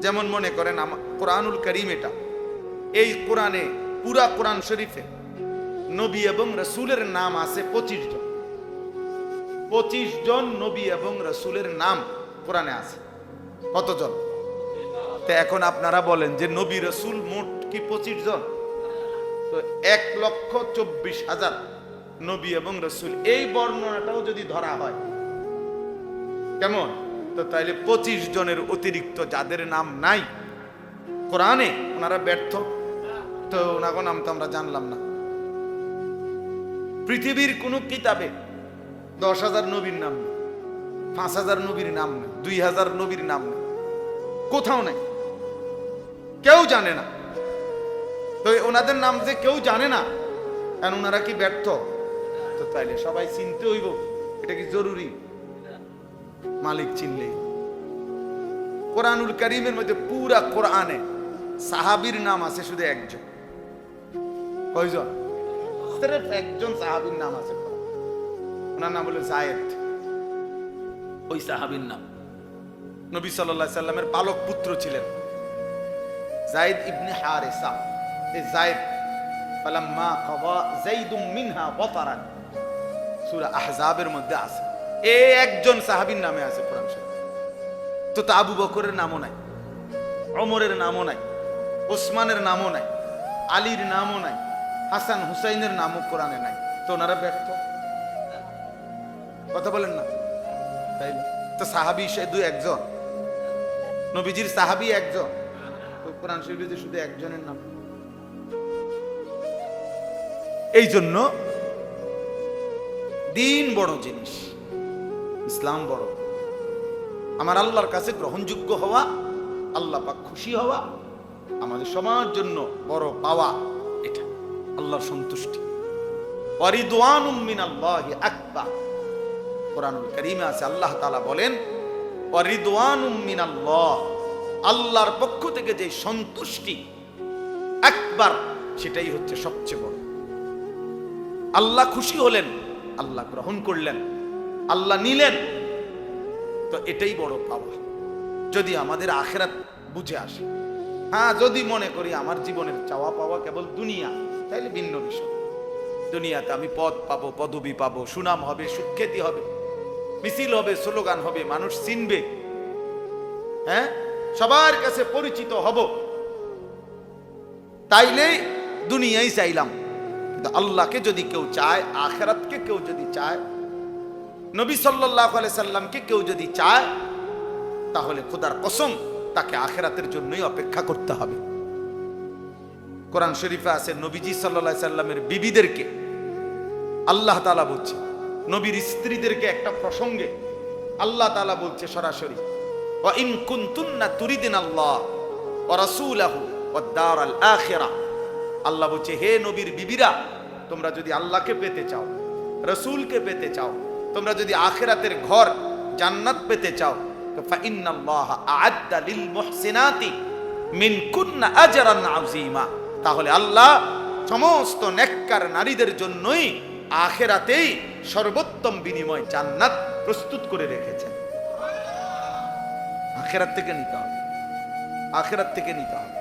যেমন মনে করেন কোরআনুল কারীম, এটা এই কোরআনে পুরা কোরআন শরীফে নবী এবং রাসূলের নাম আছে 25 জন। 25 জন নবী এবং রাসূলের নাম কোরআনে আছে। কতজন? তো এখন আপনারা বলেন যে নবী রাসূল মোট কি 25 জন? তো 1,24,000 নবী এবং রাসূল, এই বর্ণনাটাও যদি ধরা হয় কেমন? তো তাইলে 25 জনের অতিরিক্ত যাদের নাম নাই কোরআনে, ওনারা ব্যর্থ। তো ওনাকে নাম তো আমরা জানলাম না। পৃথিবীর কোন কিতাবে 10,000 নবীর নাম নেই, 5,000 নবীর নাম নেই, 2,000 নবীর নাম নেই, কোথাও নেই, কেউ জানে না। তো ওনাদের নাম যে কেউ জানে না, কারণ ওনারা কি ব্যর্থ? তো তাইলে সবাই চিনতে হইব এটা কি জরুরি? মালিক চিনলেই। কোরআনুল কারীমের মধ্যে পুরা কোরআনে সাহাবীর নাম আছে শুধু একজন। কয়জন? সির্ফ একজন সাহাবীর নাম আছে। ওনার নাম হলো যায়েদ। ওই সাহাবীর নাম নবী সাল্লাল্লাহু আলাইহি সাল্লামের পালক পুত্র ছিলেন যায়েদ ইবনে হারেসা। এই যায়েদ ফালাম্মা কাদা যাইদুম মিনহা ওয়াতারান সূরা আহজাবের মধ্যে আছে। এই একজন সাহাবীর নামে আছে কোরআন শরীফ। তো আবু বকরের নামও নাই, ওমরের নামও নাই, ওসমানের নামও নাই, আলীর নামও নাই, হাসান হুসাইনের নামও কোরআনে নাই। তো ওনারা ব্যর্থ। কথা বলেন না? তাই তো সাহাবী শুধু একজন, নবীজির সাহাবী একজন, তো কোরআন শরীফে শুধু একজনের নাম। এই জন্য দিন বড় জিনিস, ইসলাম বড়। আমার আল্লাহর কাছে গ্রহণযোগ্য হওয়া, আল্লাহ পাক খুশি হওয়া আমাদের সবার জন্য বড় পাওয়া। এটা আল্লাহর সন্তুষ্টি। ওয়ারিদওয়ানুম মিনাল্লাহি আকবার। কোরআনুল কারীমে আছে আল্লাহ তাআলা বলেন ওয়ারিদওয়ানুম মিনাল্লাহ, আল্লাহর পক্ষ থেকে যে সন্তুষ্টি আকবার, সেটাই হচ্ছে সবচেয়ে বড়। আল্লাহ খুশি হলেন, আল্লাহ গ্রহণ করলেন, আল্লাহ নিলেন, তো এটাই বড় পাওয়া। যদি আমাদের আখিরাত বুঝে আসে। হ্যাঁ, যদি মনে করি আমার জীবনের চাওয়া পাওয়া কেবল দুনিয়া, তাইলে ভিন্ন বিষয়। দুনিয়াতে আমি পদ পাবো, পদবি পাবো, সুনাম হবে, সুখ্যাতি হবে, মিছিল হবে, স্লোগান হবে, মানুষ চিনবে, হ্যাঁ, সবার কাছে পরিচিত হব, তাইলে দুনিয়াই চাইলাম। কিন্তু আল্লাহকে যদি কেউ চায়, আখিরাতকে কেউ যদি চায়, নবী সাল্লাল্লাহু আলাইহি সাল্লামকে কেউ যদি চায়, তাহলে খোদার কসম তাকে আখিরাতের জন্যই অপেক্ষা করতে হবে। কোরআন শরীফে আছে নবীজি সাল্লাল্লাহু আলাইহি সাল্লামের বিবিদেরকে আল্লাহ তাআলা বলছে, নবীর স্ত্রীদেরকে একটা প্রসঙ্গে আল্লাহ তাআলা বলছে সরাসরি, ওয়া ইন কুনতুন্না তুরিদিনাল্লাহ ওয়া রাসূলাহু ওয়াদ দারাল আখিরা। আল্লাহ বলছে, হে নবীর বিবিরা, তোমরা যদি আল্লাহকে পেতে চাও, রাসূলকে পেতে চাও, তোমরা যদি আখিরাতের ঘর জান্নাত পেতে চাও, তো ফাইন্নাল্লাহা আ'আদ্দা লিল মুহসিনাতি মিনকুন্না আজরান আযীমা। তাহলে আল্লাহ সমস্ত নেককার নারীদের জন্যই আখিরাতেই সর্বোত্তম বিনিময় জান্নাত প্রস্তুত করে রেখেছেন। আখিরাত থেকে নিতে হবে, আখিরাত থেকে নিতে হবে,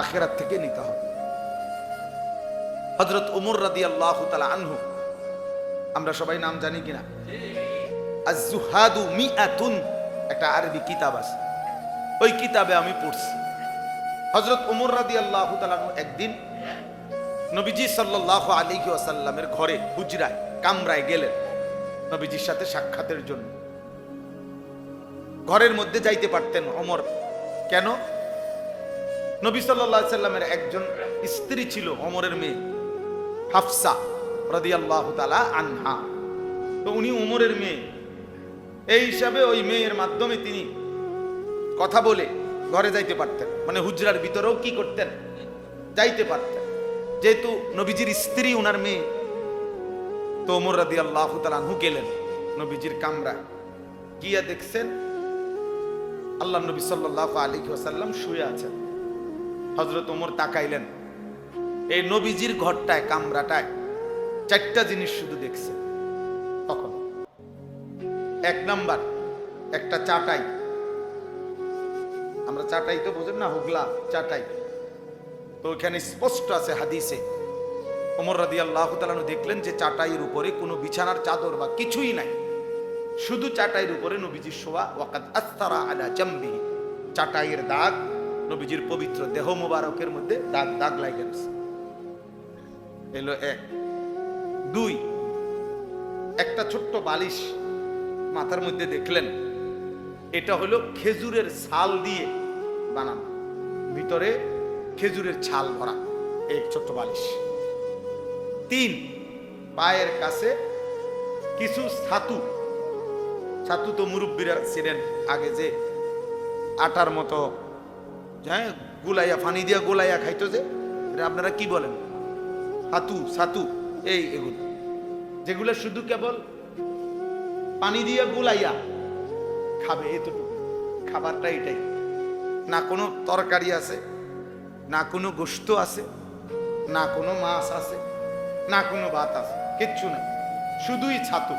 আখিরাত থেকে নিতে হবে। হযরত ওমর রাদিয়াল্লাহু তাআলা আনহু, আমরা সবাই নাম জানি কিনা? আজ-জুহাদু মিআতুন, একটা আরবি কিতাব আছে, ওই কিতাবে আমি পড়ছি। হযরত ওমর রাদিয়াল্লাহু তাআলা একদিন নবীজি সাল্লাল্লাহু আলাইহি ওয়াসাল্লামের ঘরে, হুজরায়, কামরায় গেলেন নবীজির সাথে সাক্ষাতের জন্য। ঘরের মধ্যে যাইতে পারতেন ওমর, কেন? নবী সাল্লাল্লাহু আলাইহি সাল্লামের একজন স্ত্রী ছিল, ওমরের মেয়ে হাফসা রাদিয়াল্লাহু তাআলা আনহা। তো উনি ওমরের মেয়ে, এই হিসাবে ওই মেয়ের মাধ্যমে তিনি কথা বলে ঘরে যাইতে পারতেন, মানে হুজরার ভিতরেও কি করতেন, যাইতে পারতেন, যেহেতু নবীজির স্ত্রী ওনার মেয়ে। তো ওমর রাদিয়াল্লাহু তাআলা আনহু গেলেন নবীজির কামরায়, গিয়া দেখছেন আল্লাহ নবী সাল্লাল্লাহু আলাইহি ওয়াসাল্লাম শুয়ে আছেন। হযরত ওমর তাকাইলেন, এই নবীজির ঘরটায়, কামরাটায় চারটা জিনিস শুধু দেখছে তখন। এক নাম্বার, একটা চাটাই, আমরা চাটাই তো বোঝেন না, হুগলা চাটাই, তো ওখানে স্পষ্ট আছে হাদিসে। ওমর রাদিয়াল্লাহু তাআলা দেখলেন যে চাটাইয়ের উপরে কোনো বিছানার চাদর বা কিছুই নাই, শুধু চাটাইয়ের উপরে নবীজির শোয়া। ওয়াকাদ আসতারা আলা জামবি, চাটাইয়ের দাগ, নবীজির পবিত্র দেহ মোবারকের মধ্যে দাগ দাগ লাগে গেছে। এলো এক। দুই, একটা ছোট্ট বালিশ মাথার মধ্যে দেখলেন, এটা হলো খেজুরের ছাল দিয়ে বানানো, ভিতরে খেজুরের ছাল ভরা এক ছোট্ট বালিশ। তিন, পায়ের কাছে কিছু ছাতু, ছাতু তো মুরব্বীরা ছিলেন আগে, যে আটার মতো, হ্যাঁ, গোলাইয়া, ফানি দিয়া গোলাইয়া খাইতো, যে আপনারা কি বলেন, ছাতু, ছাতু, এই এগুলো যেগুলো শুধু কেবল পানি দিয়ে গুলাইয়া খাবে, এতটুকু খাবারটা এটাই। না কোনো তরকারি আছে, না কোনো গোশত আছে, না কোনো মাছ আছে, না কোনো ভাত আছে, কিচ্ছু না, শুধুই ছাতু।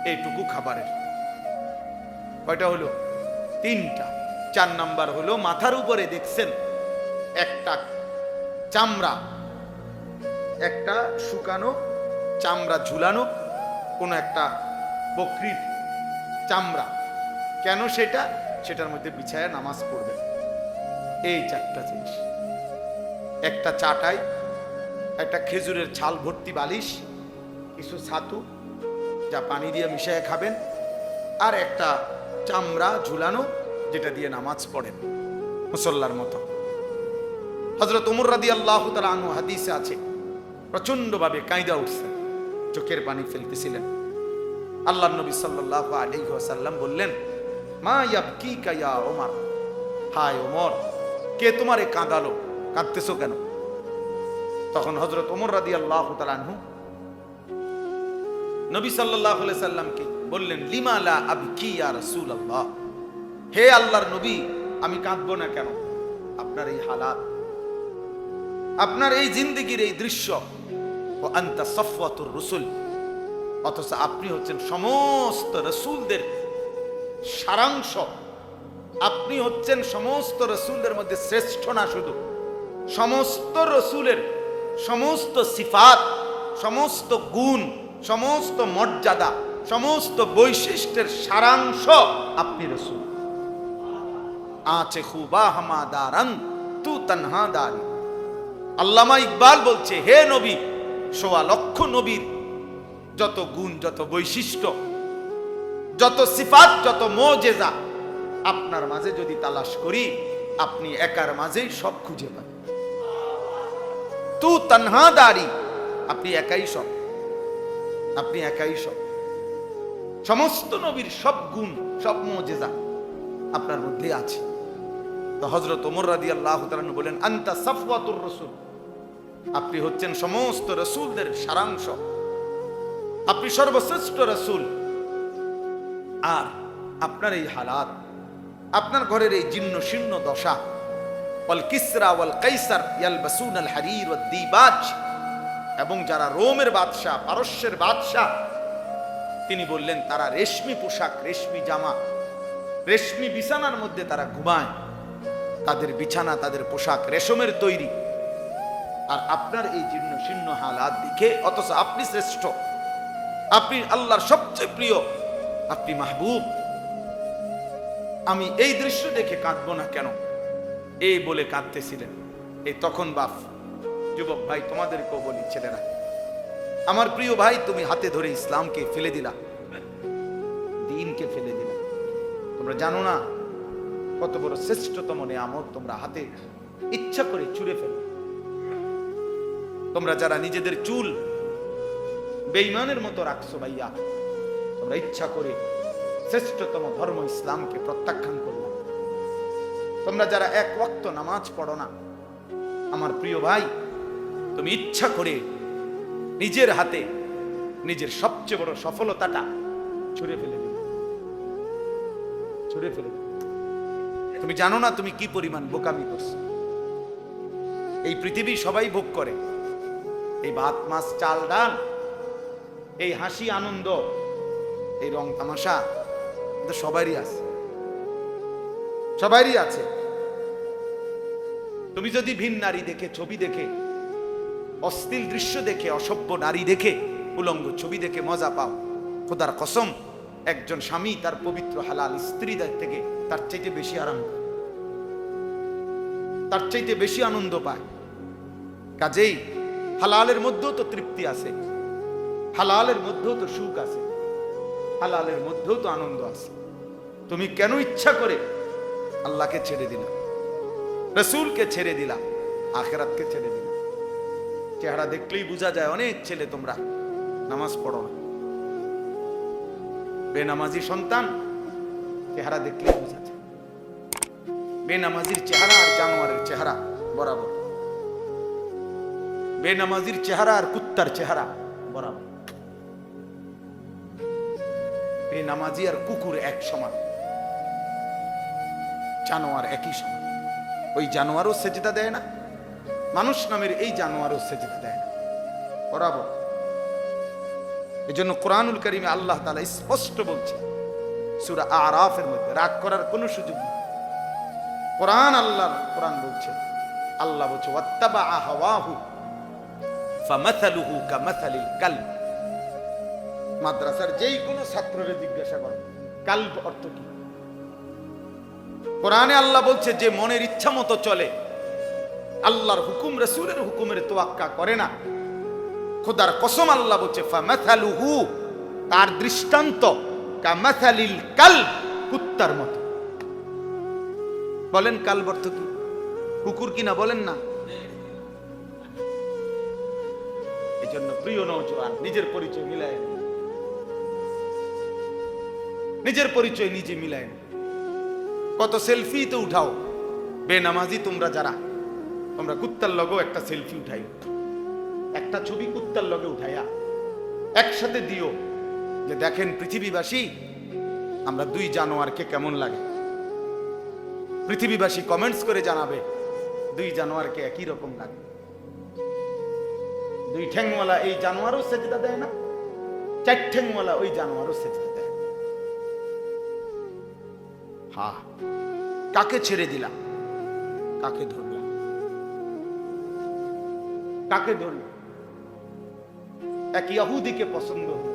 এইটুকু খাবারের কয়টা হলো? 3টা। 4 নাম্বার হলো মাথার উপরে দেখছেন একটা চামড়া, একটা শুকানো চামড়া ঝুলানো, কোনো একটা বকরির চামড়া। কেন সেটা? সেটার মধ্যে বিছায়া নামাজ পড়বে। এই 4টা জিনিস। একটা চাটাই, একটা খেজুরের ছাল ভর্তি বালিশ, কিছু ছাতু যা পানি দিয়ে মিশিয়ে খাবেন, আর একটা চামড়া ঝুলানো যেটা দিয়ে নামাজ পড়েন মুসল্লার মতো। হযরত ওমর রাদিয়াল্লাহু তাআলা আনহু হাদিসে আছে প্রচন্ড ভাবে কাঁদা উঠছেন, চোখের পানি ফেলতেছিলেন। আল্লাহর নবী সাল্লাল্লাহু আলাইহি ওয়াসাল্লাম বললেন, মা ইয়াবকিকা ইয়া ওমর, হায় ওমর, কে তোমারে কাঁদালো, কাঁদতেছো কেন? তখন হযরত ওমর রাদিয়াল্লাহু তাআলা আনহু নবী সাল্লাল্লাহু আলাইহি সাল্লামকে বললেন, লিমা লা আবকি ইয়া রাসূলুল্লাহ, হে আল্লাহর নবী, আমি কাঁদবো না কেন? আপনার এই হালাত, আপনার এই জিন্দেগির এই দৃশ্য, ওয়া আনতা সাফওয়াতুর রাসূল, অথচ আপনি হচ্ছেন সমস্ত রাসূলদের সারাংশ। আপনি হচ্ছেন সমস্ত রাসূলদের মধ্যে শ্রেষ্ঠ না শুধু, সমস্ত রাসূলের সমস্ত সিফাত, সমস্ত গুণ, সমস্ত মর্যাদা, সমস্ত বৈশিষ্ট্যের সারাংশ আপনি রাসূল। আচে খুবা হামাদারান তু তানহা দারি। আল্লামা ইকবাল বলছে, হে নবী, ১.৫ লক্ষ নবীর যত গুণ, যত বৈশিষ্ট্য, যত সিফাত, যত মুজিজা আপনার মাঝে যদি তালাশ করি, আপনি একার মাঝেই সব খুঁজে পান। তু তানহা দারি, আপনি একাই সব, আপনি একাই সব। সমস্ত নবীর সব গুণ, সব মুজিজা আপনার মধ্যে আছে। তো হযরত ওমর রাদিয়াল্লাহু তাআলা বলেন, আনতা সাফওয়াতুর রাসূল, আপনি হচ্ছেন সমস্ত রাসূলদের সারাংশ, আপনি সর্বশ্রেষ্ঠ রাসূল। আর আপনার এই হালাত, আপনার ঘরের এই জীর্ণ শীর্ণ দশা, ওয়াল কিসরা ওয়াল কাইসার ইয়ালবাসুনাল হারির ওয়াদ দিবাজ, এবং যারা রোমের বাদশা, পারস্যের বাদশা, তিনি বললেন তারা রেশমি পোশাক, রেশমি জামা, রেশমি বিছানার মধ্যে তারা ঘুমায়, তাদের বিছানা, তাদের পোশাক রেশমের তৈরি। আর আপনার এই জীর্ণ শীর্ণ হালাত দেখে, অথচ আপনি শ্রেষ্ঠ, আপনি আল্লাহর সবচেয়ে প্রিয়, আপনি মাহবুব, আমি এই দৃশ্য দেখে কাঁদবো না কেন? এই বলে কাঁদতেছিলেন। এই তখন বাপ, যুবক ভাই, তোমাদেরকেও বলি, ছেলেরা, আমার প্রিয় ভাই, তুমি হাতে ধরে ইসলামকে ফেলে দিলা, দ্বীনকে ফেলে দিলা। তোমরা জানো না কত বড় শ্রেষ্ঠতম নিয়ামত তোমরা হাতে ইচ্ছা করে ছুঁড়ে ফেলো। তোমরা যারা নিজেদের চুল বেঈমানের মতো রাখছো ভাইয়া, তোমরা ইচ্ছা করে শ্রেষ্ঠতম ধর্ম ইসলামকে প্রত্যাখ্যান করলাম। তোমরা যারা 1 ওয়াক্ত নামাজ পড়ো না, আমার প্রিয় ভাই, তুমি ইচ্ছা করে নিজের হাতে নিজের সবচেয়ে বড় সফলতাটা ছুঁড়ে ফেলে দিলে, ছুঁড়ে ফেলে দিলে। তুমি জানো না তুমি কি পরিমাণ বোকামি করছো। এই পৃথিবী সবাই ভোগ করে, এই ভাত মাছ চাল ডাল, এই হাসি আনন্দ, এই রং তামাশা সবারই আছে, সবারই আছে। তুমি যদি ভিন নারী দেখে, ছবি দেখে, অশ্লীল দৃশ্য দেখে, অসভ্য নারী দেখে, উলঙ্গ ছবি দেখে মজা পাও, খোদার কসম, একজন স্বামী তার পবিত্র হালাল স্ত্রীদের থেকে তার চাইতে বেশি আরাম পায়, তার চাইতে বেশি আনন্দ পায়। কাজেই হালালের মধ্যেও তো তৃপ্তি আছে, হালালের মধ্যেও তো সুখ আছে, হালালের মধ্যেও তো আনন্দ আছে। তুমি কেন ইচ্ছা করে আল্লাহকে ছেড়ে দিলা, রাসূলকে ছেড়ে দিলা, আখিরাতকে ছেড়ে দিলা? চেহারা দেখলেই বোঝা যায় অনেক ছেলে তোমরা নামাজ পড়ো না, বেনামাজি সন্তান, চেহারা দেখলেই বোঝা যায়। বেনামাজির চেহারা আর জানোয়ারের চেহারা বরাবর, বেনামাজির চেহারা আর কুত্তার চেহারা বরাবর। বেনামাজি আর কুকুর এক সমান, জানোয়ার একই সমান। ওই জানোয়ারও সেজদা দেয় না, মানুষ নামের এই জানোয়ারও সেজদা দেয় না, বরাবর। এজন্য কোরআনুল কারীমে আল্লাহ তাআলা স্পষ্ট বলছে সূরা আরাফের মধ্যে, রাগ করার কোনো সুযোগ নেই। কোরআন বলছে, আল্লাহ বলছে ওয়াত্তাবা হাওয়াহু ফামাসালুহু কামাসালিল কালব। মাদ্রাসার যেই কোনো ছাত্রকে জিজ্ঞাসা করে কালব অর্থ কি, কোরআনে আল্লাহ বলছে যে মনের ইচ্ছা মতো চলে, আল্লাহর হুকুম রাসূলের হুকুমের তোয়াক্কা করে না, খোদার কসম আল্লাহ বলছে ফামাসালুহু, তার দৃষ্টান্ত কামাসালিল কালব, কুত্তার মতো। বলেন কালব অর্থ কি, কুকুর কিনা বলেন না। এই জন্য প্রিয় নওজোয়ান, নিজের পরিচয় মিলায়, নিজের পরিচয় নিজে মিলায়। কত সেলফি তো উঠাও, বেনামাজি তোমরা যারা, তোমরা কুত্তার লগেও একটা সেলফি উঠাই, একটা ছবি কুত্তার লগে উঠাইয়া একসাথে দিও, যে দেখেন পৃথিবীবাসী আমরা দুই জানোয়ারকে কেমন লাগে। পৃথিবীবাসী কমেন্টস করে জানাবে দুই জানোয়ারকে একই রকম লাগে। দুই ঠ্যাংওয়ালা এই জানোয়ারও সেজদা দেয় না, চার ঠ্যাংওয়ালা ওই জানোয়ারও সেজদা দেয়। হ্যাঁ, কাকে ছেড়ে দিলাম, কাকে ধরলাম, কাকে ধরলাম? এক ইহুদিকে পছন্দ হলো,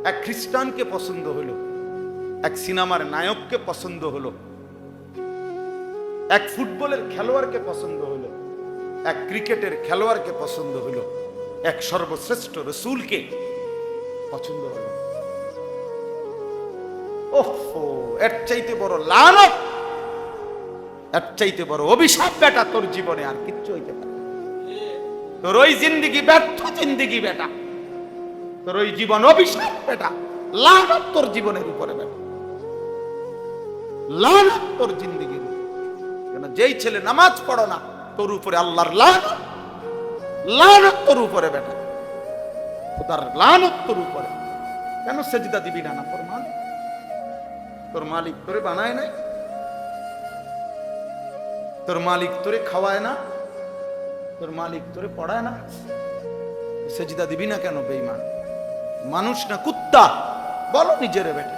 এক খ্রিস্টানকে পছন্দ হলো, এক সিনেমার নায়ককে পছন্দ হলো, এক ফুটবলের খেলোয়াড়কে পছন্দ হলো, এক ক্রিকেটের খেলোয়াড়কে পছন্দ হলো, এক সর্বশ্রেষ্ঠ রাসূলকে পছন্দ হলো। ওহো, এর চাইতে বড় লানত, এর চাইতে বড় অভিশাপ বেটা তোর জীবনে আর কিচ্ছু হইতে পারে। তোর ওই জিন্দেগি ব্যর্থ জিন্দেগি বেটা, তোর ওই জীবন অভিশাপ বেটা, লানত তোর জীবনের উপরে বেটা, লানত তোর জিন্দেগির। যেই ছেলে নামাজ পড়ো না, তোর উপরে আল্লাহর লানত, লানত তোর উপরে বেটা, খোদার লানত তোর উপরে। কেন সেজদা দিবি না? ফরমান, তোর মালিক তোরে বানায় নাই, তোর মালিক তোরে খাওয়ায় না, তোর মালিক তোরে পড়ায় না, সেজদা দিবি না কেন? বেঈমান মানুষ না কুত্তা, বলো নিজেরে বেটা।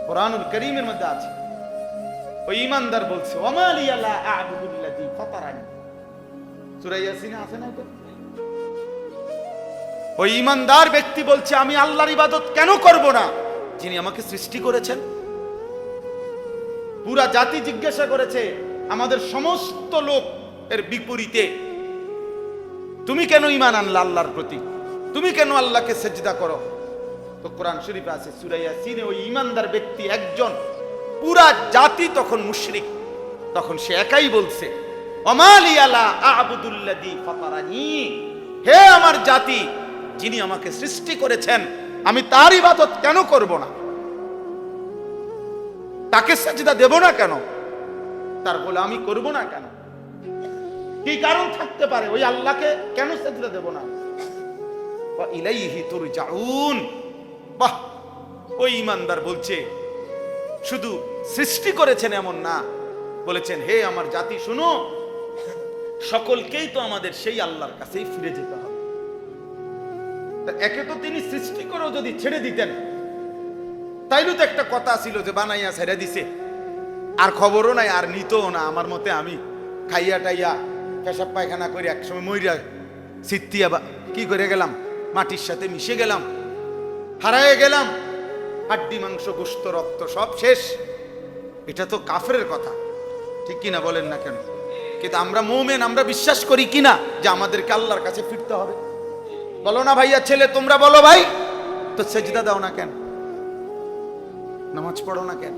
কোরআনুল কারীমের মধ্যে আছে, ওই ঈমানদার বলছে ওয়ামা লিয়া লা আ'বুদুল্লাযী ফাতারানি, সূরা ইয়াসিনে আছে না এটা? ওই ঈমানদার ব্যক্তি বলছে আমি আল্লাহর ইবাদত কেন করব না, যিনি আমাকে সৃষ্টি করেছেন। পুরা জাতি জিজ্ঞাসা করেছে আমাদের সমস্ত লোক এর বিপরীতে, তুমি কেন ঈমান আনলা আল্লাহর প্রতি, তুমি কেন আল্লাহকে সিজদা করো? তো কোরআন শরীফে আছে সূরা ইয়াসিনে, ওই ঈমানদার ব্যক্তি একজন, পুরা জাতি তখন মুশরিক, তখন সে একাই বলছে ওমা লিয়া লা আ'বুদুল্লাযী ফাতারানি, হে আমার জাতি, যিনি আমাকে সৃষ্টি করেছেন আমি তার ইবাদত কেন করব না, তাকে সিজদা দেব না কেন, তার গোলামি করব না কেন? কি কারণ থাকতে পারে? ওই আল্লাহকে কেন সিজদা দেব না? ওয়া ইলাইহি তুরজাউন। বাহ, ওই ঈমানদার বলছে শুধু সৃষ্টি করেছেন এমন না, বলেছেন হে আমার জাতি শুনো, সকলকেই তো আমাদের সেই আল্লাহর কাছেই ফিরে যেতে হবে। একে তো তিনি সৃষ্টি করেও যদি ছেড়ে দিতেন, তাইলে তো একটা কথা ছিল যে বানাইয়া ছেড়ে দিছে, আর খবরও নাই, আর নিতও না। আমার মতে আমি খাইয়া টাইয়া পেশাব পায়খানা করে একসময় মইরা সিত্তিয়া কি করে গেলাম, মাটির সাথে মিশে গেলাম, হারায়ে গেলাম, হাড্ডি মাংস গোশত রক্ত সব শেষ। এটা তো কাফেরের কথা, ঠিক কিনা বলেন না কেন? কিন্তু আমরা মুমিন, আমরা বিশ্বাস করি কিনা যে আমাদেরকে আল্লাহর কাছে ফিরতে হবে? বলো না ভাইয়া, ছেলে তোমরা বলো ভাই, তো সেজদা দাও না কেন, নামাজ পড়ো না কেন?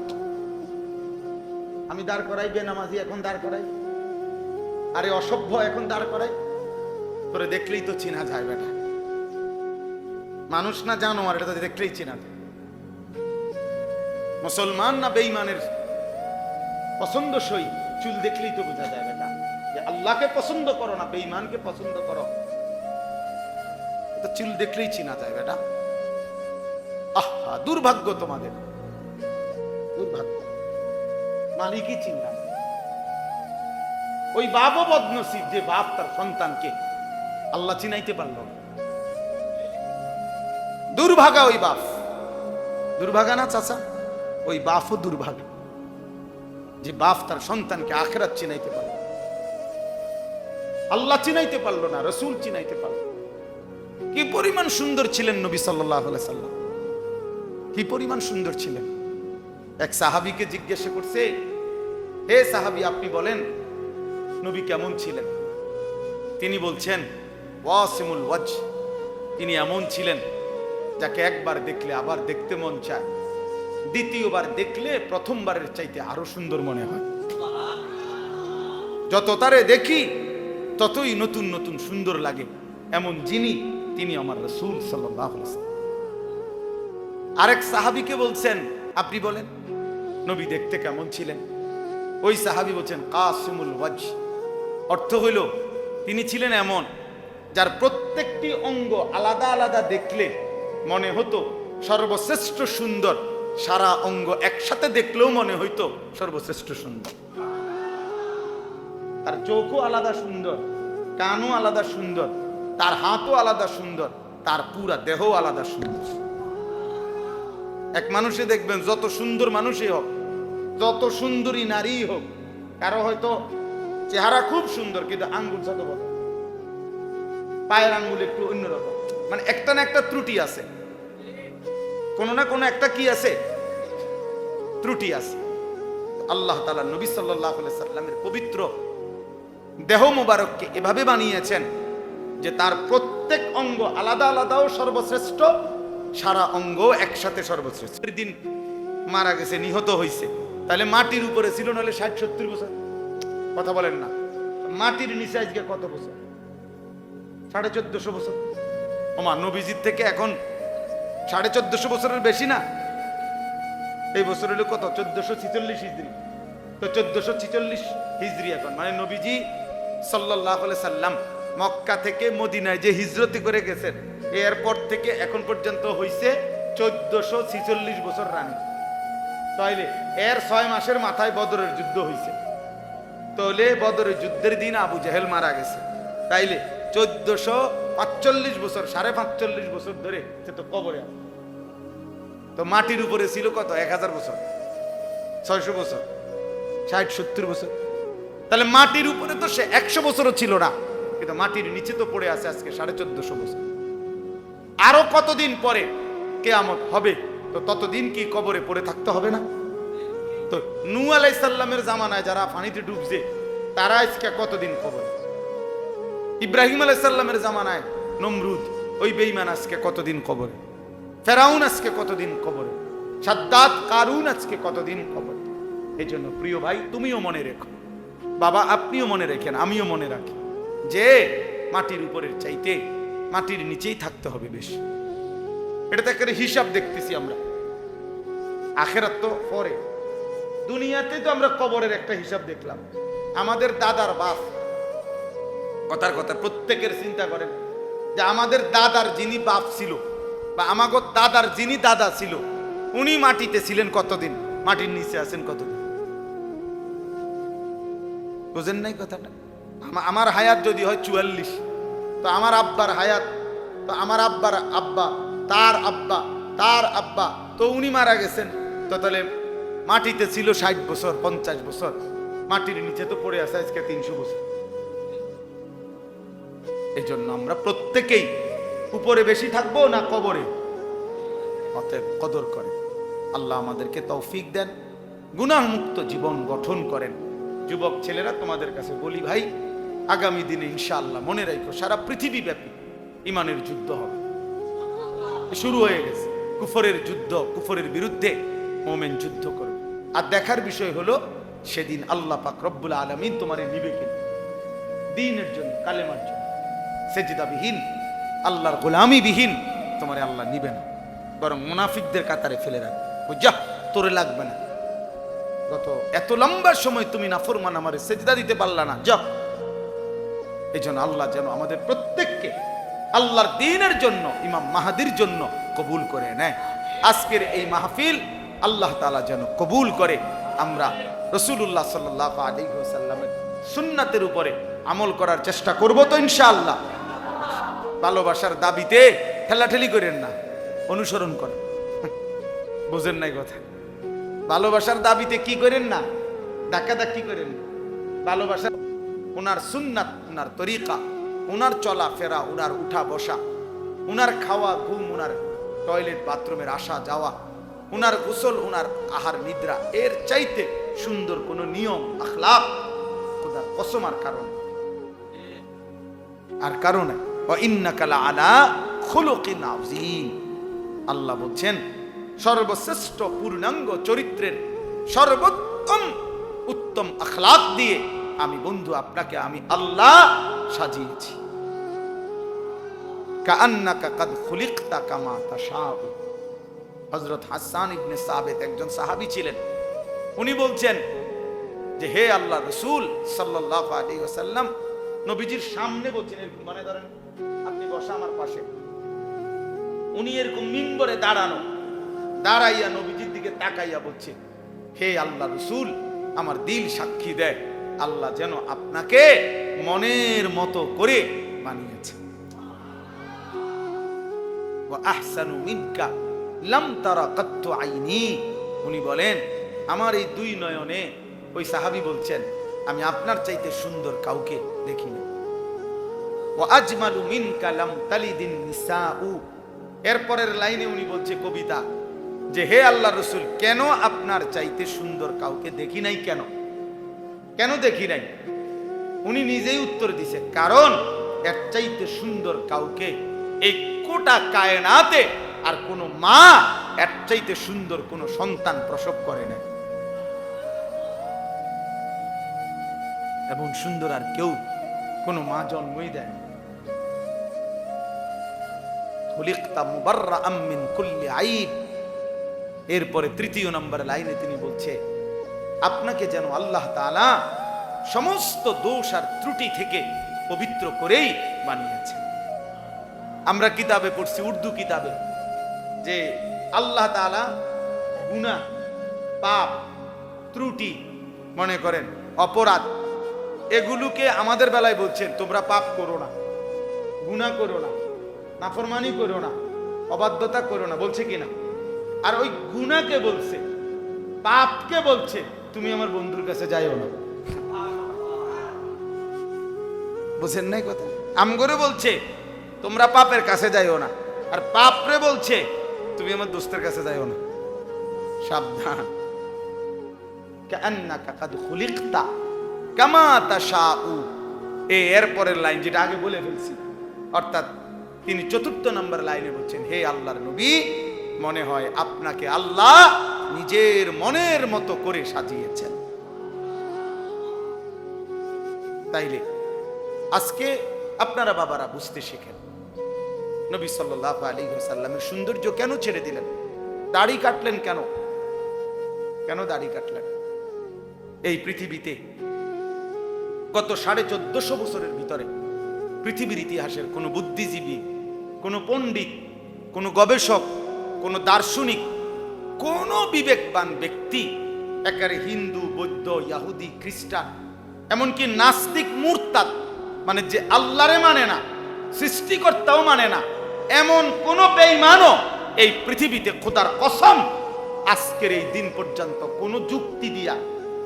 আমি দাঁড় করাই বেনামাজি, এখন দাঁড় করাই, আরে অসভ্য এখন দাঁড় করাই, তোরে দেখলেই তো চিনা যায় বেটা, মানুষ না জানোয়ার, এটা তো দেখলেই চিনা যায়। মুসলমান না বেঈমানের পছন্দসই, চুল দেখলেই তো বোঝা যায় বেটা যে আল্লাহকে পছন্দ করো না বেঈমানকে পছন্দ করো। তো চুল দেখলেই চিনা যায় বেটা। আহা, দুর্ভাগ্য তোমাদের, দুর্ভাগ্য। মালিকই চিনলাম। ওই বাপও বদনসিব যে বাপ তার সন্তানকে আল্লাহ চিনাইতে পারল না। দুর্ভাগা ওই বাপ, দুর্ভাগা না চাচা? ওই বাপও দুর্ভাগা যে বাপ তার সন্তানকে আখিরাত চিনাইতে পারল, আল্লাহ চিনাইতে পারলো না, রসুল চিনাইতে পারল। কি পরিমাণ সুন্দর ছিলেন নবী সাল্লাল্লাহু আলাইহি সাল্লাম, কি পরিমাণ সুন্দর ছিলেন। এক সাহাবীকে জিজ্ঞাসা করছে, হে সাহাবী, আপনি বলেন নবী কেমন ছিলেন? তিনি বলছেন, ওয়াসিমুল ওয়াজ, তিনি এমন ছিলেন যাকে একবার দেখলে আবার দেখতে মন চায়, দ্বিতীয়বার দেখলে প্রথমবারের চাইতে আরো সুন্দর মনে হয়। যত তারে দেখি ততই নতুন নতুন সুন্দর লাগে, এমন যিনি তিনি আমার রাসূল সাল্লাল্লাহু আলাইহি ওয়াসাল্লাম। আরেক সাহাবীকে বলছেন, আপনি বলেন নবী দেখতে কেমন ছিলেন? ওই সাহাবী বলছেন, কাসিমুল ওয়াজ, অর্থ হইল তিনি ছিলেন এমন যার প্রত্যেকটি অঙ্গ আলাদা আলাদা দেখলে মনে হতো সর্বশ্রেষ্ঠ সুন্দর, সারা অঙ্গ একসাথে দেখলেও মনে হইতো সর্বশ্রেষ্ঠ সুন্দর। তার চোখও আলাদা সুন্দর, কানও আলাদা সুন্দর, তার হাতও আলাদা সুন্দর, তার পুরা দেহও আলাদা সুন্দর। এক মানুষে দেখবেন যত সুন্দর মানুষই হোক, যত সুন্দরী নারী হোক, কারো হয়তো চেহারা খুব সুন্দর কিন্তু আঙ্গুল ছোট বড়, পায়ের আঙ্গুল একটু অন্যরকম, মানে একটা না একটা ত্রুটি আছে, কোনো না কোনো একটা কি আছে, ত্রুটি আছে। আল্লাহ তাআলা নবী সাল্লাল্লাহু আলাইহি সাল্লামের পবিত্র দেহ মোবারককে এভাবে বানিয়েছেন যে তার প্রত্যেক অঙ্গ আলাদা আলাদাও সর্বশ্রেষ্ঠ, সারা অঙ্গ একসাথে সর্বশ্রেষ্ঠ। দিন মারা গেছে, নিহত হয়েছে, তাহলে মাটির উপরে ছিল, নাহলে 60-70 বছর। কথা বলেন না, মাটির নিচে আজকে কত বছর? 1450 বছর। ওমা, নবীজির থেকে এখন 1450 বছরের বেশি না? এই বছর হলো কত? 1446 হিজরি। তো 1446 হিজরি এখন, মানে নবীজি সাল্লাল্লাহু আলাইহি সাল্লাম মক্কা থেকে মদিনায় যে হিজরত করে গেছেন, এরপর থেকে এখন পর্যন্ত হইছে 1446 বছর রানী। তাইলে এর 6 মাসের মাথায় বদরের যুদ্ধ হইছে। তাহলে বদরের যুদ্ধের দিন আবু জাহেল মারা গেছে। তাইলে 1445 বছর, 45 বছর ধরে সে তো কবরে আছে। তো মাটির উপরে ছিল কত? 1000 বছর, 600 বছর, 60-70 বছর। তাহলে মাটির উপরে তো সে 100 বছরও ছিল না, কিন্তু মাটির নিচে তো পড়ে আছে আজকে 1450 বছর। আরো কতদিন পরে কিয়ামত হবে, তো ততদিন কি কবরে পড়ে থাকতে হবে না? তো নূহ আলাইহিস সালামের জামানায় যারা পানিতে ডুবছে তারা আজকে কতদিন কবরে? ইব্রাহিম আলাইহিস সালামের জামানায় নমরুদ ওই বেঈমান আজকে কতদিন কবরে? ফেরাউন আজকে কতদিন কবরে? সাদ্দাত কারুন আজকে কতদিন কবরে? এই জন্য প্রিয় ভাই, তুমিও মনে রেখো, বাবা আপনিও মনে রেখেন, আমিও মনে রাখি যে মাটির উপরের চাইতে মাটির নিচেই থাকতে হবে বেশি। এটা তো একটা হিসাব দেখতেছি আমরা, আখিরাত তো পরে। দুনিয়াতে তো আমরা কবরের একটা হিসাব দেখলাম। আমাদের দাদার বাপ, কথার কথা প্রত্যেকের চিন্তা করেন যে আমাদের দাদার যিনি বাপ ছিল বা আমাগো দাদার যিনি দাদা ছিল, উনি মাটিতে ছিলেন কতদিন, মাটির নিচে আছেন কতদিন? বুঝেন নাই কথাটা? আমার হায়াত যদি হয় 44, তো আমার আব্বার হায়াত, তো আমার আব্বার আব্বা, তার আব্বা, তার আব্বা, তো উনি মারা গেছেন, তো তাহলে মাটিতে ছিল 60 বছর, 50 বছর, মাটির নিচে তো পড়ে আছে আজকে 300 বছর। এই জন্য আমরা প্রত্যেকেই উপরে বেশি থাকবো না কবরে? অতএব কদর করেন, আল্লাহ আমাদেরকে তৌফিক দেন, গুনাহমুক্ত জীবন গঠন করেন। যুবক ছেলেরা, তোমাদের কাছে বলি ভাই, আগামী দিনে ইনশাআল্লাহ মনে রাখো সারা পৃথিবী ব্যাপী ইমানের যুদ্ধ হবে, শুরু হয়ে গেছে। কুফরের যুদ্ধ, কুফরের বিরুদ্ধে মুমিন যুদ্ধ করবে। আর দেখার বিষয় হলো সেদিন আল্লাহ পাক রব্বুল আলামিন তোমারে নিবে কিনা দ্বীনের জন্য, কালেমার জন্য। সেজদাবিহীন, আল্লাহর গোলামি বিহীন তোমারে আল্লাহ নিবে না, বরং মুনাফিকদের কাতারে ফেলে রাখবে। বুঝা, তোরে লাগবে না, গত এত লম্বা সময় তুমি নাফরমান আমারে সেজদা দিতে পারলা না, যাও। এই জন্য আল্লাহ যেন আমাদের প্রত্যেককে আল্লাহর দ্বীনের জন্য, ইমাম মাহাদির জন্য কবুল করে নেয়। আজকের এই মাহফিল আল্লাহ তাআলা যেন কবুল করে। আমরা রাসূলুল্লাহ সাল্লাল্লাহু আলাইহি ওয়াসাল্লামের সুন্নাতের উপরে আমল করার চেষ্টা করব তো ইনশাআল্লাহ। ভালোবাসার দাবিতে ঠেলাঠেলি করেন না, অনুসরণ করেন। বুঝেন নাই কথা? ভালোবাসার দাবিতে কি করেন না, ধাক্কাধাক্কি করেন না। ভালোবাসা ওনার সুন্নাত, ওনার তরিকা, ওনার চলা ফেরা, ওনার উঠা বসা, ওনার খাওয়া ঘুম, ওনার টয়লেট বাথরুমের আসা যাওয়া, ওনার গোসল, ওনার আহার নিদ্রা, এর চাইতে সুন্দর কোন নিয়ম আখলাক খোদার কসম আর কারণে ওয়া ইন্নাকা লাআলা খুলুকিন আযীম। আল্লাহ বলছেন সর্বশ্রেষ্ঠ পূর্ণাঙ্গ চরিত্রের সর্বোত্তম উত্তম আখলাক দিয়ে আমি বন্ধু আপনাকে আমি আল্লাহ সাজিয়েছি। কাআন্নাকা কাদ খুলিকতা কামা তাশাউ। হযরত হাসান ইবনে সাবিত একজন সাহাবী ছিলেন। উনি বলছেন যে হে আল্লাহ রাসূল সাল্লাল্লাহু আলাইহি ওয়াসাল্লাম, নবীজির সামনে বলছেন, এরকম মানে ধরেন আপনি বসা আমার পাশে, উনি এরকম মিম্বরে দাঁড়ানো, দাঁড়াইয়া নবীজির দিকে তাকাইয়া বলছে, হে আল্লাহ রাসূল, আমার দিল সাক্ষী দেয় আল্লাহ যেন আপনাকে মনের মতো করে বানিয়েছে। ওয়া আহসানু মিনকা লাম তারা কাত্তু আইনি। উনি বলেন আমার এই দুই নয়নে, ওই সাহাবী বলছেন, আমি আপনার চাইতে সুন্দর কাউকে দেখিনি। ওয়া আজমালু মিনকা লাম তালিদিন নিসাউ। এরপরের লাইনে উনি বলছে কবিতা যে হে আল্লাহ রাসূল, কেন আপনার চাইতে সুন্দর কাউকে দেখি নাই? কেন কেন দেখি নাই? উনি নিজেই উত্তর দিছে, কারণ এর চাইতে সুন্দর কাউকে এই গোটা কায়নাতে আর কোন মা এর চাইতে সুন্দর কোন সন্তান প্রসব করে না, এবং সুন্দর আর কেউ কোন মা জন্মই দেয়। খুলিকতা মুবাররাআম মিন কুল্লি আইব। এরপরে তৃতীয় নম্বর লাইনে তিনি বলছে, আপনাকে যেন আল্লাহ তাআলা সমস্ত দোষ আর ত্রুটি থেকে পবিত্র করেই বানিয়েছেন। আমরা কিতাবে পড়ছি, উর্দু কিতাবে, যে আল্লাহ তাআলা গুনাহ, পাপ, ত্রুটি, মনে করেন অপরাধ, এগুলোকে আমাদের বেলায় বলছেন তোমরা পাপ করো না, গুনাহ করো না, নাফরমানি করো না, অবাধ্যতা করো না, বলছে কিনা? আর ওই গুনাহকে বলছে, পাপকে বলছে তুমি আমার বন্ধুর কাছে যাইও না। বুঝেন নাই কথা? আমগরে বলছে তোমরা পাপের কাছে যাইও না, আর পাপরে বলছে তুমি আমার দোস্তের কাছে যাইও না। সাবধান। কাআন্নাকা কাদ খুলিকতা কামা তাশাউ। এরপরের লাইন যেটা আগে বলে ফেলছি, অর্থাৎ তিনি চতুর্থ নম্বর লাইনে বলছেন, হে আল্লাহর নবী, মনে হয় আপনাকে আল্লাহ নিজের মনের মতো করে সাজিয়েছেন। তাইলে আজকে আপনারা বাবারা বুঝতে শিখেন, নবী সাল্লাল্লাহু আলাইহি ওয়াসাল্লামের সৌন্দর্য কেন ছেড়ে দিলেন? দাড়ি কাটলেন কেন? কেন দাড়ি কাটলেন? এই পৃথিবীতে গত 1450 বছরের ভিতরে পৃথিবীর ইতিহাসের কোন বুদ্ধিজীবী, কোন পণ্ডিত, কোন গবেষক, কোন দার্শনিক, কোন বিবেকবান ব্যক্তি, একেবারে হিন্দু, বৌদ্ধ, ইহুদি, খ্রিস্টান, এমনকি নাস্তিক, মুরতাদ, মানে যে আল্লাহরে মানে না, সৃষ্টিকর্তাও মানে না, এমন কোন বেঈমানও এই পৃথিবীতে খোদার কসম আজকের এই দিন পর্যন্ত কোন যুক্তি দিয়া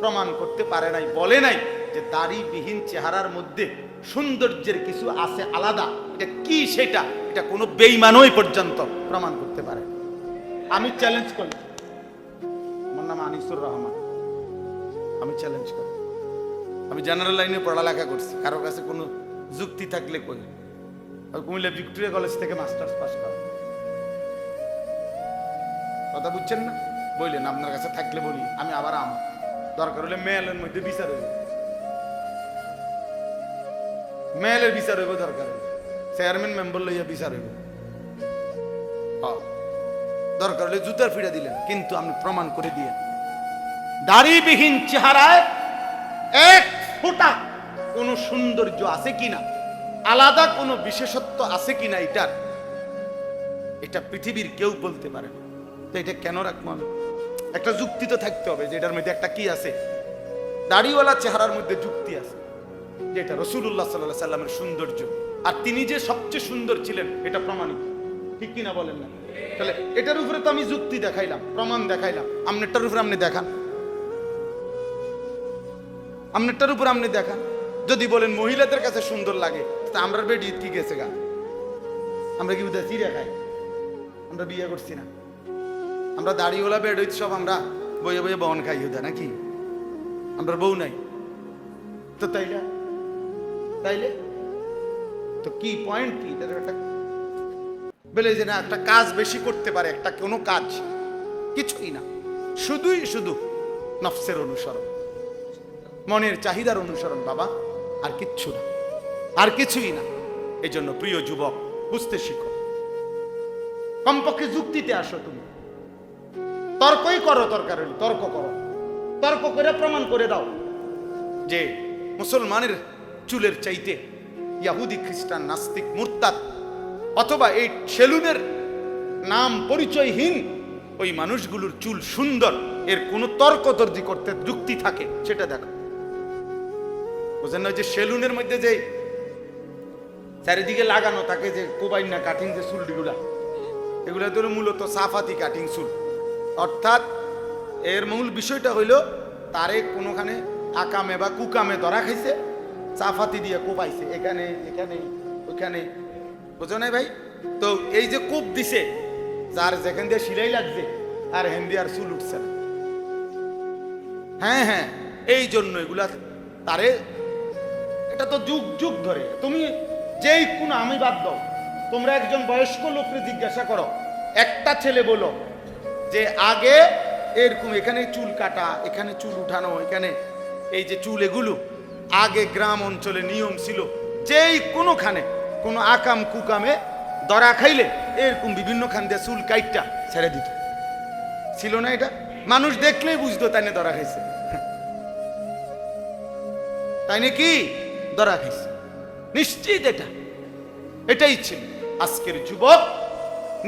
প্রমাণ করতে পারে নাই, বলে নাই যে দাড়িবিহীন চেহারার মধ্যে সৌন্দর্যের কিছু আছে আলাদা। এটা কি সেটা? এটা কোনো বেঈমানই পর্যন্ত প্রমাণ করতে পারে। আমি চ্যালেঞ্জ করি, আমার নাম আনিসুর রহমান, আমি চ্যালেঞ্জ করি, আমি জেনারেল লাইনে পড়ালেখা করছি, কারো কাছে কোনো যুক্তি থাকলে কই। কুমিল্লা ভিক্টোরিয়া কলেজ থেকে মাস্টার্স পাস করা, কথা বুঝছেন না? বললেন আপনার কাছে থাকলে বলি, আমি আবার আমার দরকার হলে মেয়েলের মধ্যে বিচার হইব, মেয়েলের বিচার হইব, দরকার হইব চেয়ারম্যান মেম্বার লইয়া বিচার হইব, দরকার হলে জুতার ফিরা দিলেন, কিন্তু আপনি প্রমাণ করে দিয়ে দাড়িবিহীন চেহারায় এক ফোঁটা কোন সৌন্দর্য আছে কিনা আলাদা কোনো বিশেষত্ব আছে কিনা এটার, এটা পৃথিবীর কেউ বলতে পারে না। তো এটা কেন রাখবো আমি? একটা যুক্তি তো থাকতে হবে যে এটার মধ্যে একটা কি আছে, দাড়িওয়ালা চেহারার মধ্যে যুক্তি আছে, যে এটা রাসূলুল্লাহ সাল্লাল্লাহু আলাইহি সাল্লামের সৌন্দর্য, আর তিনি যে সবচেয়ে সুন্দর ছিলেন এটা প্রমাণিত, ঠিক কিনা বলেন না? তাহলে এটার উপরে তো আমি যুক্তি দেখাইলাম, প্রমাণ দেখাইলাম, আমনেরটার উপরে আপনি দেখান, আমনেরটার উপরে আপনি দেখান। যদি বলেন মহিলাদের কাছে সুন্দর লাগে, তা আমরা বেডি কি গেছে গা, আমরা কি বুঝা চিড়া খাই? আমরা বিয়ে করছি না, আমরা দাড়িওয়ালা বেড হইতে সব আমরা বইয়ে বইয়ে বন খাই হুদা নাকি? আমরা বউ নাই তো, তাইলে তাইলে তো কি পয়েন্ট কি? একটা বলে যে না একটা কাজ বেশি করতে পারে, একটা কোনো কাজ কিছুই না, শুধুই শুধু নফসের অনুসরণ, মনের চাহিদার অনুসরণ বাবা, আর কিচ্ছু না, আর কিছুই না। এই জন্য প্রিয় যুবক বুঝতে শিখো, কমপক্ষে যুক্তিতে আসো, তুমি তর্কই করো, দরকার হলে তর্ক করো, তর্ক করে প্রমাণ করে দাও যে মুসলমানের চুলের চাইতে ইহুদি খ্রিস্টান নাস্তিক মুরতাদ অথবা এই সেলুনের নাম পরিচয়হীন ওই মানুষগুলোর চুল সুন্দর, এর কোনো তর্ক তর্জি করতে যুক্তি থাকে সেটা দেখো। বুঝেন না, যে সেলুনের মধ্যে যে চারিদিকে লাগানো থাকে যে কোবাইনা কাটিং যে চুলগুলা, এগুলা তো মূলত সাফাতি কাটিং চুল, অর্থাৎ এর মূল বিষয়টা হইল তারে কোনোখানে আকামে বা কুকামে ধরা খাইছে, সাফাতি দিয়ে কোবাইছে এখানে এখানে ওইখানে, বুঝো না ভাই? তো এই যে কূপ দিছে, যার যেখান দিয়ে সিলাই লাগছে আর হেন্দি আর চুল উঠছে না, হ্যাঁ হ্যাঁ, এই জন্য এগুলা তারে, এটা তো যুগ যুগ ধরে। তুমি যেই কোন, আমি বাদ দাও, তোমরা একজন বয়স্ক লোককে জিজ্ঞাসা করো, একটা ছেলে বলো যে আগে এরকম এখানে চুল কাটা, এখানে চুল উঠানো, এখানে এই যে চুল, এগুলো আগে গ্রাম অঞ্চলে নিয়ম ছিল, যেই কোনোখানে কোনো আকাম কুকামে দরা খাইলে এরকম বিভিন্ন খান দিয়ে চুল কাইটটা ছেড়ে দিত, ছিল না? এটা মানুষ দেখলেই বুঝতো তাই না ধরা খাইছে, তাই নাকি? ধরা খাইছে নিশ্চিত, এটাই ছিল। আজকের যুবক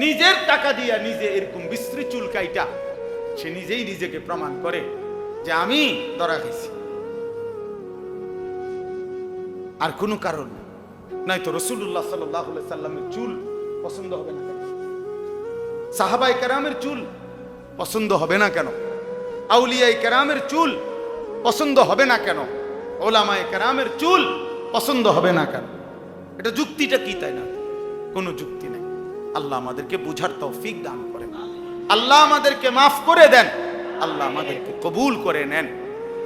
নিজের টাকা দিয়া নিজে এরকম বিশ্রী চুল কাইটা সে নিজেই নিজেকে প্রমাণ করে যে আমি ধরা খাইছি, আর কোনো কারণ নাই। তো রাসূলুল্লাহ সাল্লাল্লাহু আলাইহি সাল্লামের চুল পছন্দ হবে না কেন? সাহাবায়ে কেরামের চুল পছন্দ হবে না কেন? আউলিয়ায়ে কেরামের চুল পছন্দ হবে না কেন? ওলামায়ে কেরামের চুল পছন্দ হবে না কেন? এটা যুক্তিটা কি? তাই না, কোনো যুক্তি নেই। আল্লাহ আমাদেরকে বুঝার তৌফিক দান করেন, আল্লাহ আমাদেরকে মাফ করে দেন, আল্লাহ আমাদেরকে কবুল করে নেন।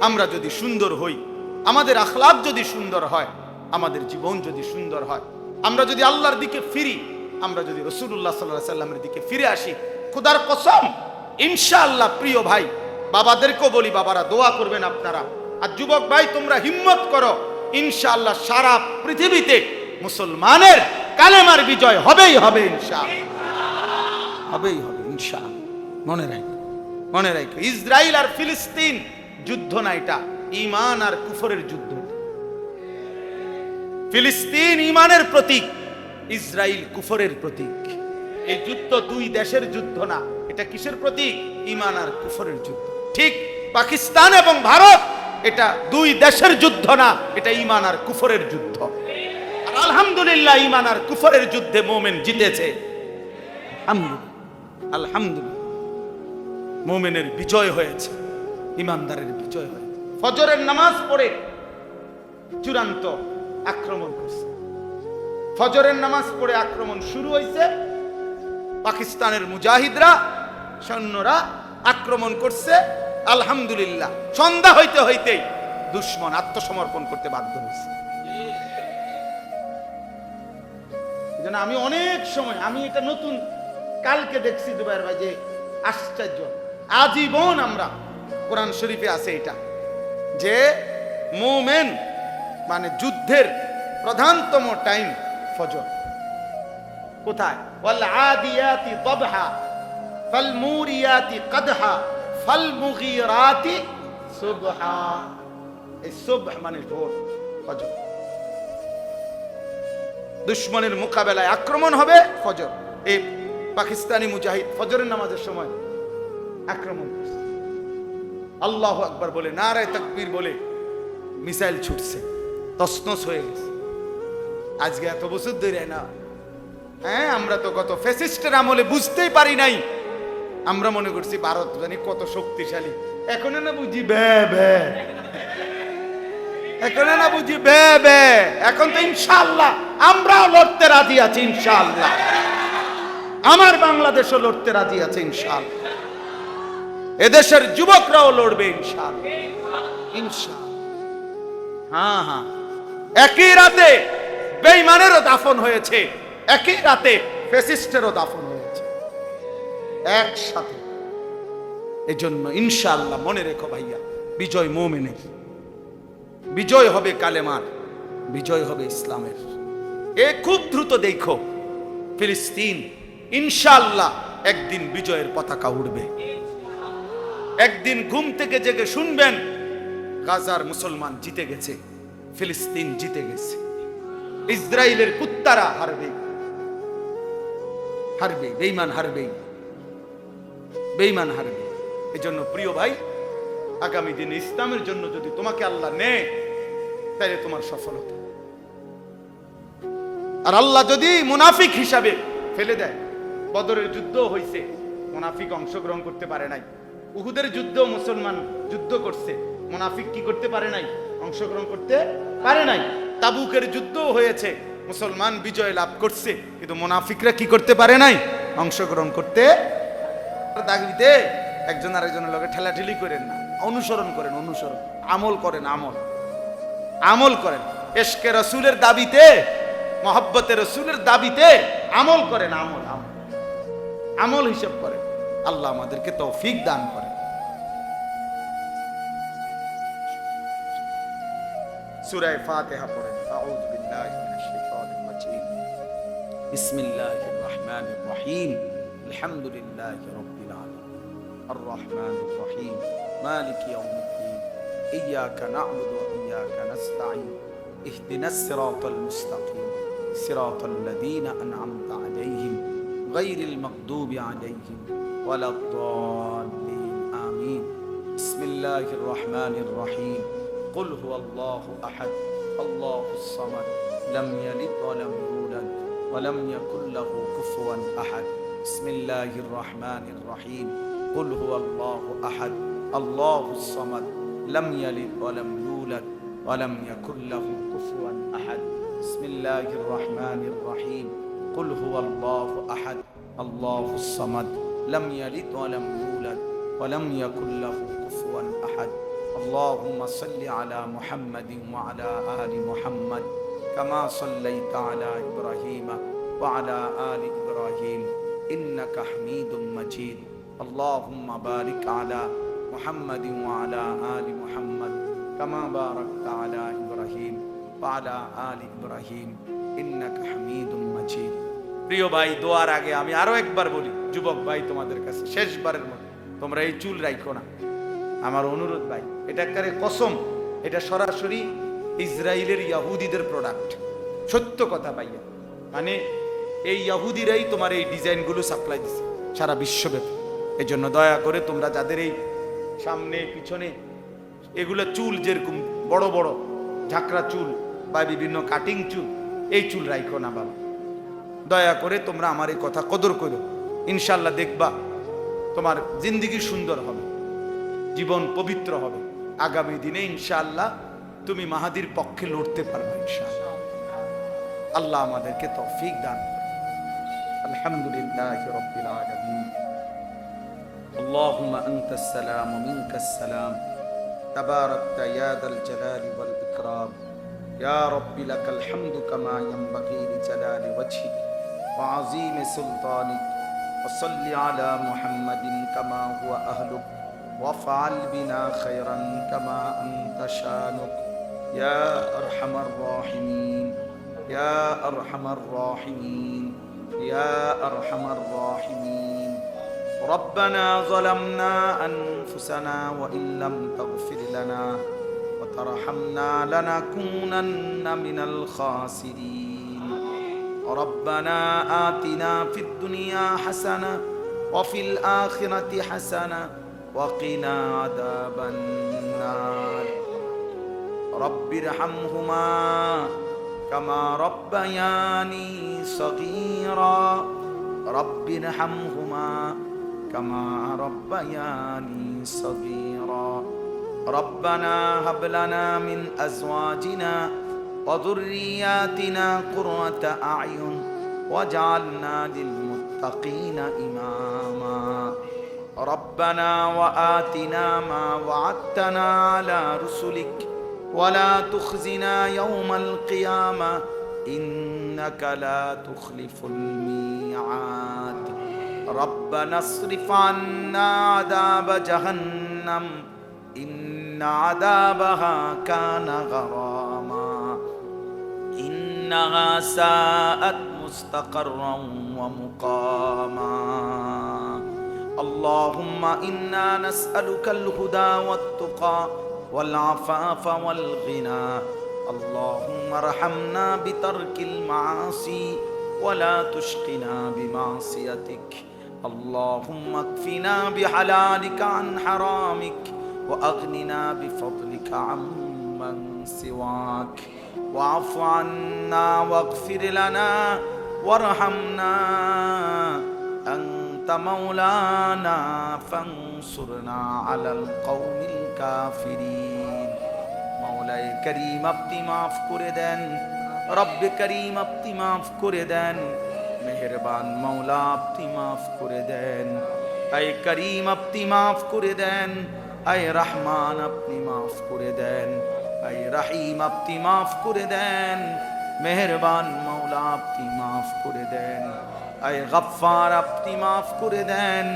আমরা যদি সুন্দর হই, আমাদের আখলাক যদি সুন্দর হয়, আমাদের জীবন যদি সুন্দর হয়, আমরা যদি আল্লাহর দিকে ফিরি, আমরা যদি রাসূলুল্লাহ সাল্লাল্লাহু আলাইহি সাল্লামের দিকে ফিরে আসি, খোদার কসম ইনশাআল্লাহ, প্রিয় ভাই বাবাদেরকেও বলি, বাবারা দোয়া করবেন আপনারা, আর যুবক ভাই তোমরা হিম্মত করো, ইনশাআল্লাহ সারা পৃথিবীতে মুসলমানের কালেমার বিজয় হবেই হবে, ইনশাআল্লাহ হবেই হবে, ইনশাআল্লাহ। মনে রাখো, মনে রাখো, ইসরায়েল আর ফিলিস্তিন যুদ্ধ না, এটা ঈমান আর কুফরের যুদ্ধ। ফিলিস্তিন ঈমানের প্রতীক, ইসরায়েল কুফরের প্রতীক। এই যুদ্ধ দুই দেশের যুদ্ধ না, এটা কিসের প্রতীক? ঈমান আর কুফরের যুদ্ধ। ঠিক পাকিস্তান এবং ভারত, এটা দুই দেশের যুদ্ধ না, এটা ঈমান আর কুফরের যুদ্ধ। আর আলহামদুলিল্লাহ ঈমান আর কুফরের যুদ্ধে মুমিন জিতেছে, আলহামদুলিল্লাহ মুমিনের বিজয় হয়েছে, ঈমানদারের বিজয় হয়েছে। ফজরের নামাজ পড়ে চূড়ান্ত আক্রমণ করছে, ফজরের নামাজ পড়ে আক্রমণ শুরু হয়েছে, পাকিস্তানের মুজাহিদরা সৈন্যরা আক্রমণ করছে। আলহামদুলিল্লাহ সন্ধ্যা হইতে হইতেই দুশমন আত্মসমর্পণ করতে বাধ্য হয়েছে। আমি অনেক সময়, আমি এটা নতুন কালকে দেখছি দুবাইয়ের ভাই, যে আশ্চর্য, আজীবন আমরা কোরআন শরীফে আছে এটা, যে মুমিন মানে যুদ্ধের প্রধানতম টাইম ফজর। কোথায়? ওয়াল আদিয়াতি দবহা ফাল মুরিয়াতি কদহা ফাল মুগীরাতি সুবহা। এই সুবহ মানে ভোর, ফজর। দুশ্মনের মোকাবেলায় আক্রমণ হবে ফজর। এই পাকিস্তানি মুজাহিদ ফজরের নামাজের সময় আক্রমণ করছে, আল্লাহু আকবার বলে নারায়ে তাকবীর বলে মিসাইল ছুটছে, তছনছ হয়ে গেছে। আজকে এত বছর ধরে না, হ্যাঁ, আমরা তো গত ফ্যাসিস্টের আমলে বুঝতেই পারি নাই। আমরা মনে করছি ভারত জানি কত শক্তিশালী, এখন না বুঝি বে বে, এখন না বুঝি বে বে। এখন তো ইনশাআল্লাহ আমরাও লড়তে রাজি আছি, ইনশাআল্লাহ আমার বাংলাদেশও লড়তে রাজি আছে, ইনশাআল্লাহ এদেশের যুবকরাও লড়বে, ইনশাআল্লাহ ইনশাআল্লাহ। হ্যাঁ হ্যাঁ, একই রাতে বেঈমানেরও দাফন হয়েছে, একই রাতে ফ্যাসিস্টেরও দাফন হয়েছে, একসাথে। এজন্য ইনশাআল্লাহ মনে রেখো ভাইয়া, বিজয় মুমিনের, বিজয় হবে কালেমার, বিজয় হবে ইসলামের। এ খুব দ্রুত দেখো ফিলিস্তিন ইনশাআল্লাহ একদিন বিজয়ের পতাকা উঠবে। একদিন ঘুম থেকে জেগে শুনবেন গাজার মুসলমান জিতে গেছে, ফিলিস্তিন জিতে গেছে, ইসরায়েলের কুত্তারা হারবে, হারবে, বেঈমান হারবে, বেঈমান হারবে। এজন্য প্রিয় ভাই, আগামী দিনে ইসলামের জন্য যদি তোমাকে আল্লাহ নেয় তাহলে তোমার সফলতা। আর আল্লাহ যদি মুনাফিক হিসাবে ফেলে দেয়, বদরের যুদ্ধ হয়েছে, মুনাফিক অংশগ্রহণ করতে পারে নাই। উহুদের যুদ্ধ মুসলমান যুদ্ধ করছে, মুনাফিক কি করতে পারে নাই? অংশগ্রহণ করতে পারে নাই। তাবুকের যুদ্ধ হয়েছে, মুসলমান বিজয় লাভ করছে, কিন্তু মুনাফিকরা কি করতে পারে নাই? অংশগ্রহণ করতে। দাবিতে একজন আরেকজনের লগে ঠেলাঠেলি করেন না, অনুসরণ করেন, অনুসরণ, আমল করেন, আমল আমল করেন। ইশকে রাসূলের দাবিতে, মহব্বতে রাসূলের দাবিতে আমল করেন, আমল আমল আমল হিসাব করেন। আল্লাহ আমাদেরকে তৌফিক দান করেন। সূরা ফাতিহা পড়েন। আউযু বিল্লাহি মিনাশ শাইতানির রাজীম। বিসমিল্লাহির রহমানির রহিম। আলহামদুলিল্লাহি রাব্বিল আলামিন। আর রহমানির রহিম। মালিকি ইয়াউমিদ্দিন। ইয়্যাকা না'বুদু ওয়া ইয়্যাকা নাস্তাঈন। ইহদিনাস সিরাতাল মুস্তাকিম। সিরাতাল লাযীনা আন'আমতা আলাইহিম গায়রিল মাগদুবি আলাইহিম ওয়ালাদ-দাল্লিন। আমিন। বিসমিল্লাহির রহমানির রহিম। قل هو الله أحد الله الصمد لم يلد ولم يولد ولم يكن له كفوا أحد. بسم الله الرحمن الرحيم. قل هو الله أحد الله الصمد لم يلد ولم يولد ولم يكن له كفوا أحد. بسم الله الرحمن الرحيم. قل هو الله أحد الله الصمد لم يلد ولم يولد ولم يكن له كفوا أحد. اللهم صل على محمد وعلى آل محمد كما صليت على إبراهيم وعلى آل إبراهيم إنك حميد مجيد. اللهم بارك على محمد وعلى آل محمد كما باركت على إبراهيم وعلى آل إبراهيم إنك حميد مجيد. প্রিয় ভাই, দোয়ার আগে আমি আরো একবার বলি, যুবক ভাই, তোমাদের কাছে শেষবারের মতো, তোমরা এই চুল রাখো না, আমার অনুরোধ ভাই। এটা কারে কসম, এটা সরাসরি ইসরায়েলের ইহুদিদের প্রোডাক্ট, সত্য কথা ভাইয়া। মানে এই ইহুদিরাই তোমার এই ডিজাইনগুলো সাপ্লাই দিছে সারা বিশ্বব্যাপী। এই জন্য দয়া করে তোমরা যাদের এই সামনে পিছনে এগুলো চুল, যেরকম বড় বড় ঝাঁকড়া চুল বা বিভিন্ন কাটিং চুল, এই চুল রাখো না বাবা, দয়া করে তোমরা আমার এই কথা কদর করো। ইনশাল্লাহ দেখবা তোমার জিন্দেগি সুন্দর হবে, জীবন পবিত্র হবে। আগামী দিনে ইনশাআল্লাহ তুমি মাহাদির পক্ষে লড়তে পারবে ইনশাআল্লাহ। আল্লাহ আমাদেরকে তৌফিক দান করুন। আলহামদুলিল্লাহি রাব্বিল আলামিন। আল্লাহুম্মা আনতাস সালাম ওয়া মিনকাস সালাম। তাবারাকতা ইয়া যাল জালালি ওয়াল ইকরাম। ইয়া রাব্বি লাকাল হামদু কামা ইয়ানবাগি লিজালালি ওয়াজহিক ওয়া আযীমি সুলতানিক। ওয়া সাল্লি আলা মুহাম্মাদিন কামা হুয়া আহলুক وافعل بنا خيرا كما أنت شانك يا أرحم الراحمين يا أرحم الراحمين يا أرحم الراحمين. ربنا ظلمنا أنفسنا وإن لم تغفر لنا وترحمنا لنكونن من الخاسرين. রব্বানা আতিনা ফিদ দুনিয়া হাসানা ওয়া ফিল আখিরাতি হাসানা ওয়া কিনা আযাবান নার রব্বিরহামহুমা কামা রব্বায়ানি সগীরা রব্বিরহামহুমা কামা রব্বায়ানি সগীরা রব্বানা হাব লানা মিন আজওয়াজিনা ওয়া যুররিয়াতিনা কুররাতা আ'য়ুন ওয়াজআলনা লিল মুত্তাকিনা ইমামা রব্বানা ওয়া আতিনা মা ওয়া'আদতানা আলা রুসুলিক ولا تخزنا يوم القيامة إنك لا تخلف الميعاد ربنا اصرف عنا عذاب جهنم إن عذابها كان غراما إنها ساءت مستقرا ومقاما اللهم إنا نسألك الهدى والتقى والعفاف والغنى اللهم ارحمنا بترك المعاصي ولا تشقنا بمعصيتك اللهم اكفنا بحلالك عن حرامك وأغننا بفضلك عمن سواك واعف عنا واغفر لنا وارحمنا أنت مولانا فانصرنا على القوم الكافرين مولاي كريم আপনি মাফ করে দেন রব্বে করিম আপনি মাফ করে দেন মেহেরবান মওলা আপনি মাফ করে দেন আয় করিম আপনি মাফ করে দেন আয় রহমান আপনি মাফ করে দেন আয় রহিম আপনি মাফ করে দেন মেহেরবান মওলা আপনি মাফ করে দেন আয় গফফার আপনি মাফ করে দেন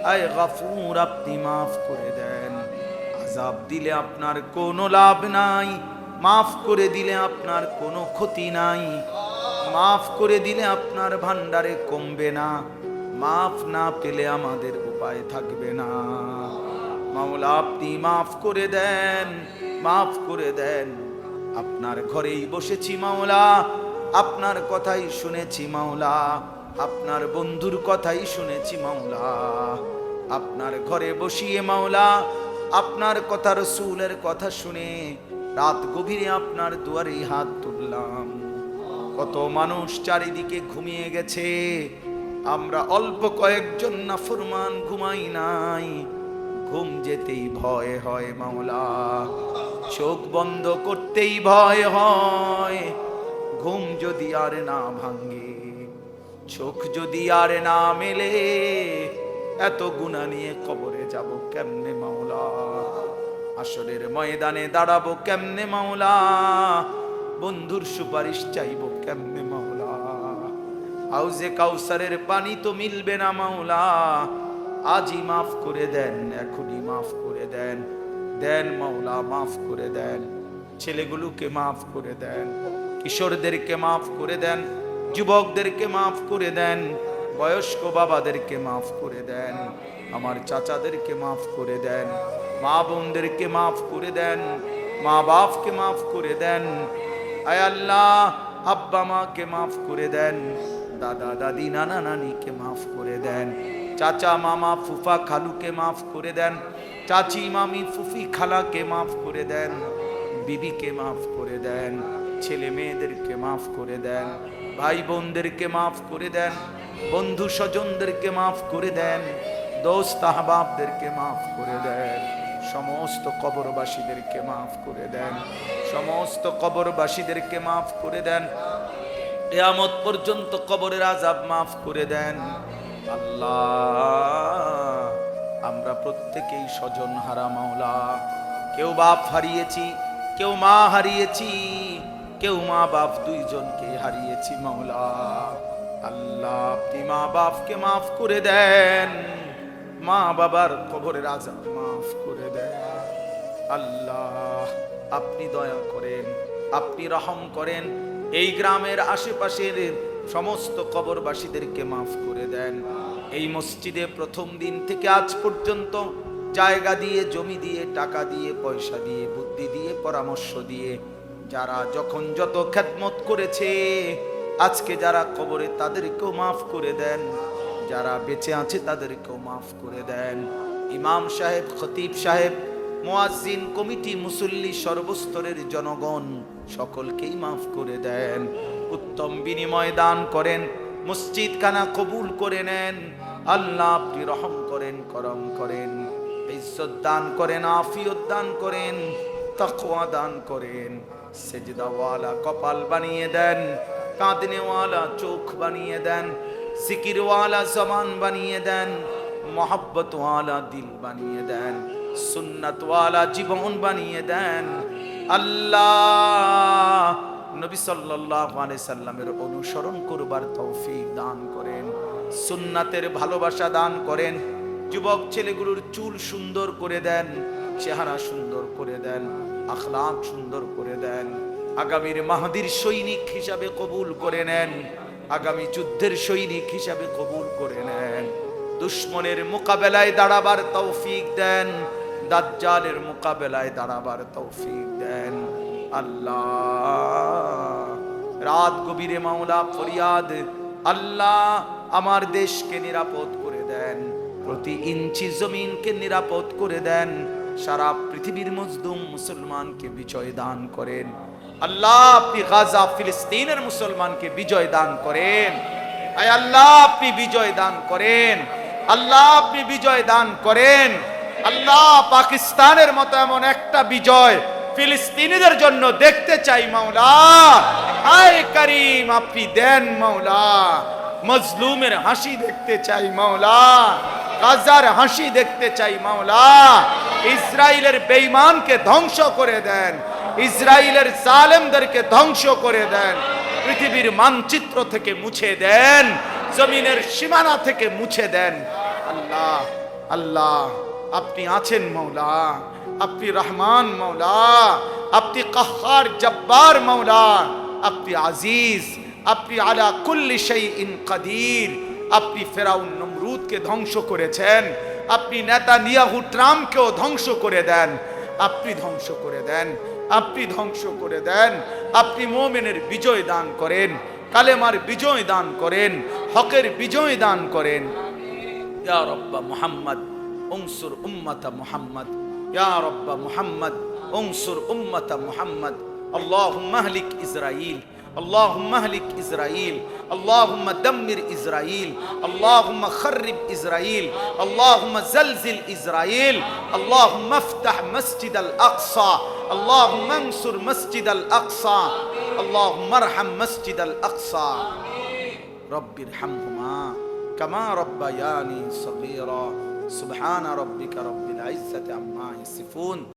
আয় গফুর আপনি মাফ করে দেন আযাব দিলে আপনার কোনো লাভ নাই মাফ করে দিলে আপনার কোনো ক্ষতি নাই মাফ করে দিলে আপনার ভান্ডারে কমবে না মাফ না পেলে আমাদের উপায় থাকবে না মাওলা আপনি মাফ করে দেন মাফ করে দেন আপনার ঘরেই বসেছি মাওলা আপনার কথাই শুনেছি মাওলা আপনার বন্ধুর কথাই শুনেছি মাওলা আপনার ঘরে বসিয়ে মাওলা আপনার কথা রাসূলের কথা শুনে রাত গভীরে আপনার দুয়ারে হাত তুললাম কত মানুষ চারিদিকে ঘুমিয়ে গেছে আমরা অল্প কয়েকজন নাফরমান ঘুমাই নাই ঘুম যেতেই ভয় হয় মাওলা চোখ বন্ধ করতেই ভয় হয় ঘুম যদি আর না ভাঙে চোখ যদি আর না মেলে এত গুনাহ নিয়ে কবরে যাব কেমনে মাওলা হাসরের ময়দানে দাঁড়াবো কেমনে মাওলা বন্ধুর সুপারিশ চাইবো কেমনে মাওলা হাউজে কাউসারের পানি তো মিলবে না মাওলা আজই মাফ করে দেন এখনই মাফ করে দেন দেন মাওলা মাফ করে দেন ছেলেগুলোকে মাফ করে দেন কিশোরদেরকে মাফ করে দেন যুবকদেরকে মাফ করে দেন বয়স্ক বাবাদেরকে মাফ করে দেন আমার চাচাদেরকে মাফ করে দেন মা বোনদেরকে মাফ করে দেন মা বাপকে মাফ করে দেন আয় আল্লাহ আব্বা মাকে মাফ করে দেন দাদা দাদি নানা নানিকে মাফ করে দেন চাচা মামা ফুফা খালুকে মাফ করে দেন চাচি মামি ফুফি খালাকে মাফ করে দেন বিবিকে মাফ করে দেন ছেলে মেয়েদেরকে মাফ করে দেন ভাই বোনদেরকে মাফ করে দেন বন্ধু স্বজনদেরকে মাফ করে দেন দোস্ত আহবাবদেরকে মাফ করে দেন সমস্ত কবরবাসীদেরকে মাফ করে দেন সমস্ত কবরবাসীদেরকে মাফ করে দেন কিয়ামত পর্যন্ত কবরের আযাব মাফ করে দেন আল্লাহ আমরা প্রত্যেকেই স্বজন হারা মাওলা কেউ বাপ হারিয়েছি কেউ মা হারিয়েছি কেউ মা বাপ দুইজনকে হারিয়েছি মাওলা আল্লাহ আপনি মা বাপকে মাফ করে দেন মা বাবার কবরের আযাব মাফ করে দেন আল্লাহ আপনি দয়া করেন আপনি রহম করেন এই গ্রামের আশেপাশের সমস্ত কবরবাসীদেরকে মাফ করে দেন এই মসজিদে প্রথম দিন থেকে আজ পর্যন্ত জায়গা দিয়ে জমি দিয়ে টাকা দিয়ে পয়সা দিয়ে বুদ্ধি দিয়ে পরামর্শ দিয়ে যারা যখন যত খেদমত করেছে আজকে যারা কবরে তাদেরকেও মাফ করে দেন, যারা বেঁচে আছে তাদেরকেও মাফ করে দেন। ইমাম সাহেব, খতিব সাহেব, মুয়াজ্জিন, কমিটি, মুসল্লি, সর্বস্তরের জনগণ সকলকেই মাফ করে দেন। উত্তম বিনিময় দান করেন, মসজিদ খানা কবুল করে নেন। আল্লাহ আপনি রহম করেন, করম করেন, ইজ্জত দান করেন, আফিয়ত দান করেন, তাকওয়া দান করেন। সেজদাওয়ালা কপাল বানিয়ে দেন, কাঁদনেওয়ালা চোখ বানিয়ে দেন, জিকিরওয়ালা জবান বানিয়ে দেন, মোহাব্বতওয়ালা দিল বানিয়ে দেন, সুন্নাতওয়ালা জীবন বানিয়ে দেন। আল্লাহ নবী সাল্লাল্লাহু আলাইহি সাল্লামের অনুসরণ করবার তৌফিক দান করেন, সুন্নাতের ভালোবাসা দান করেন। যুবক ছেলেগুলোর চুল সুন্দর করে দেন, চেহারা সুন্দর করে দেন, আখলাক সুন্দর করে দেন। আগামীর মাহদির সৈনিক হিসাবে কবুল করে নেন, আগামী যুদ্ধের সৈনিক হিসাবে কবুল করে নেন। দুশ্মনের মোকাবেলায় দাঁড়াবার তৌফিক দেন, দাজ্জালের মোকাবেলায় দাঁড়াবার তৌফিক দেন। আল্লাহ রাত গভীরে মাওলা ফরিয়াদ, আল্লাহ আমার দেশকে নিরাপদ করে দেন, প্রতি ইঞ্চি জমিনকে নিরাপদ করে দেন, সারা পৃথিবীর মজলুম মুসলমানকে বিজয় দান করেন। আল্লাহ আপনি গাজা ফিলিস্তিনের মুসলমানকে বিজয় দান করেন। আয় আল্লাহ আপনি বিজয় দান করেন, আল্লাহ আপনি বিজয় দান করেন। আল্লাহ পাকিস্তানের মতো এমন একটা বিজয় ফিলিস্তিনিদের জন্য দেখতে চাই মাওলা। আয় করিম আপনি দেন মাওলা, মজলুমের হাসি দেখতে চাই মাওলা, গাজার হাসি দেখতে চাই মাওলা। ইসরায়েলের বেঈমানকে ধ্বংস করে দেন, ইসরায়েলের জালেমদেরকে ধ্বংস করে দেন, পৃথিবীর মানচিত্র থেকে মুছে দেন, জমিনের সীমানা থেকে মুছে দেন। আল্লাহ আল্লাহ আপনি আছেন মাওলা, আপনি রহমান মাওলা, আপনি কাহ্হার জব্বার মাওলা, আপনি আজিজ, আপনি আলা কুল্লি শাইইন কাদির। আপনি ফেরাউন নমরুদকে ধ্বংস করেছেন, আপনি নেতানিয়াহু ট্রাম্পকেও ধ্বংস করে দেন, আপনি ধ্বংস করে দেন, আপনি ধ্বংস করে দেন। আপনি মুমিনের বিজয় দান করেন, কালেমার বিজয় দান করেন, হকের বিজয় দান করেন। ইয়া রব্বা মুহাম্মদ উনসুর উম্মাতা মুহাম্মদ, ইয়া রব্বা মুহাম্মদ উনসুর উম্মাতা মুহাম্মদ। আল্লাহুম্মা আহলিক ইসরাঈল, اللهم اهلك إسرائيل، اللهم دمر إسرائيل، اللهم خرب إسرائيل، اللهم زلزل إسرائيل، اللهم افتح مسجد الأقصى، اللهم انصر مسجد الأقصى، اللهم ارحم مسجد الأقصى. رب ارحمهما كما ربياني صغيرا. سبحان ربك رب العزة عما يصفون.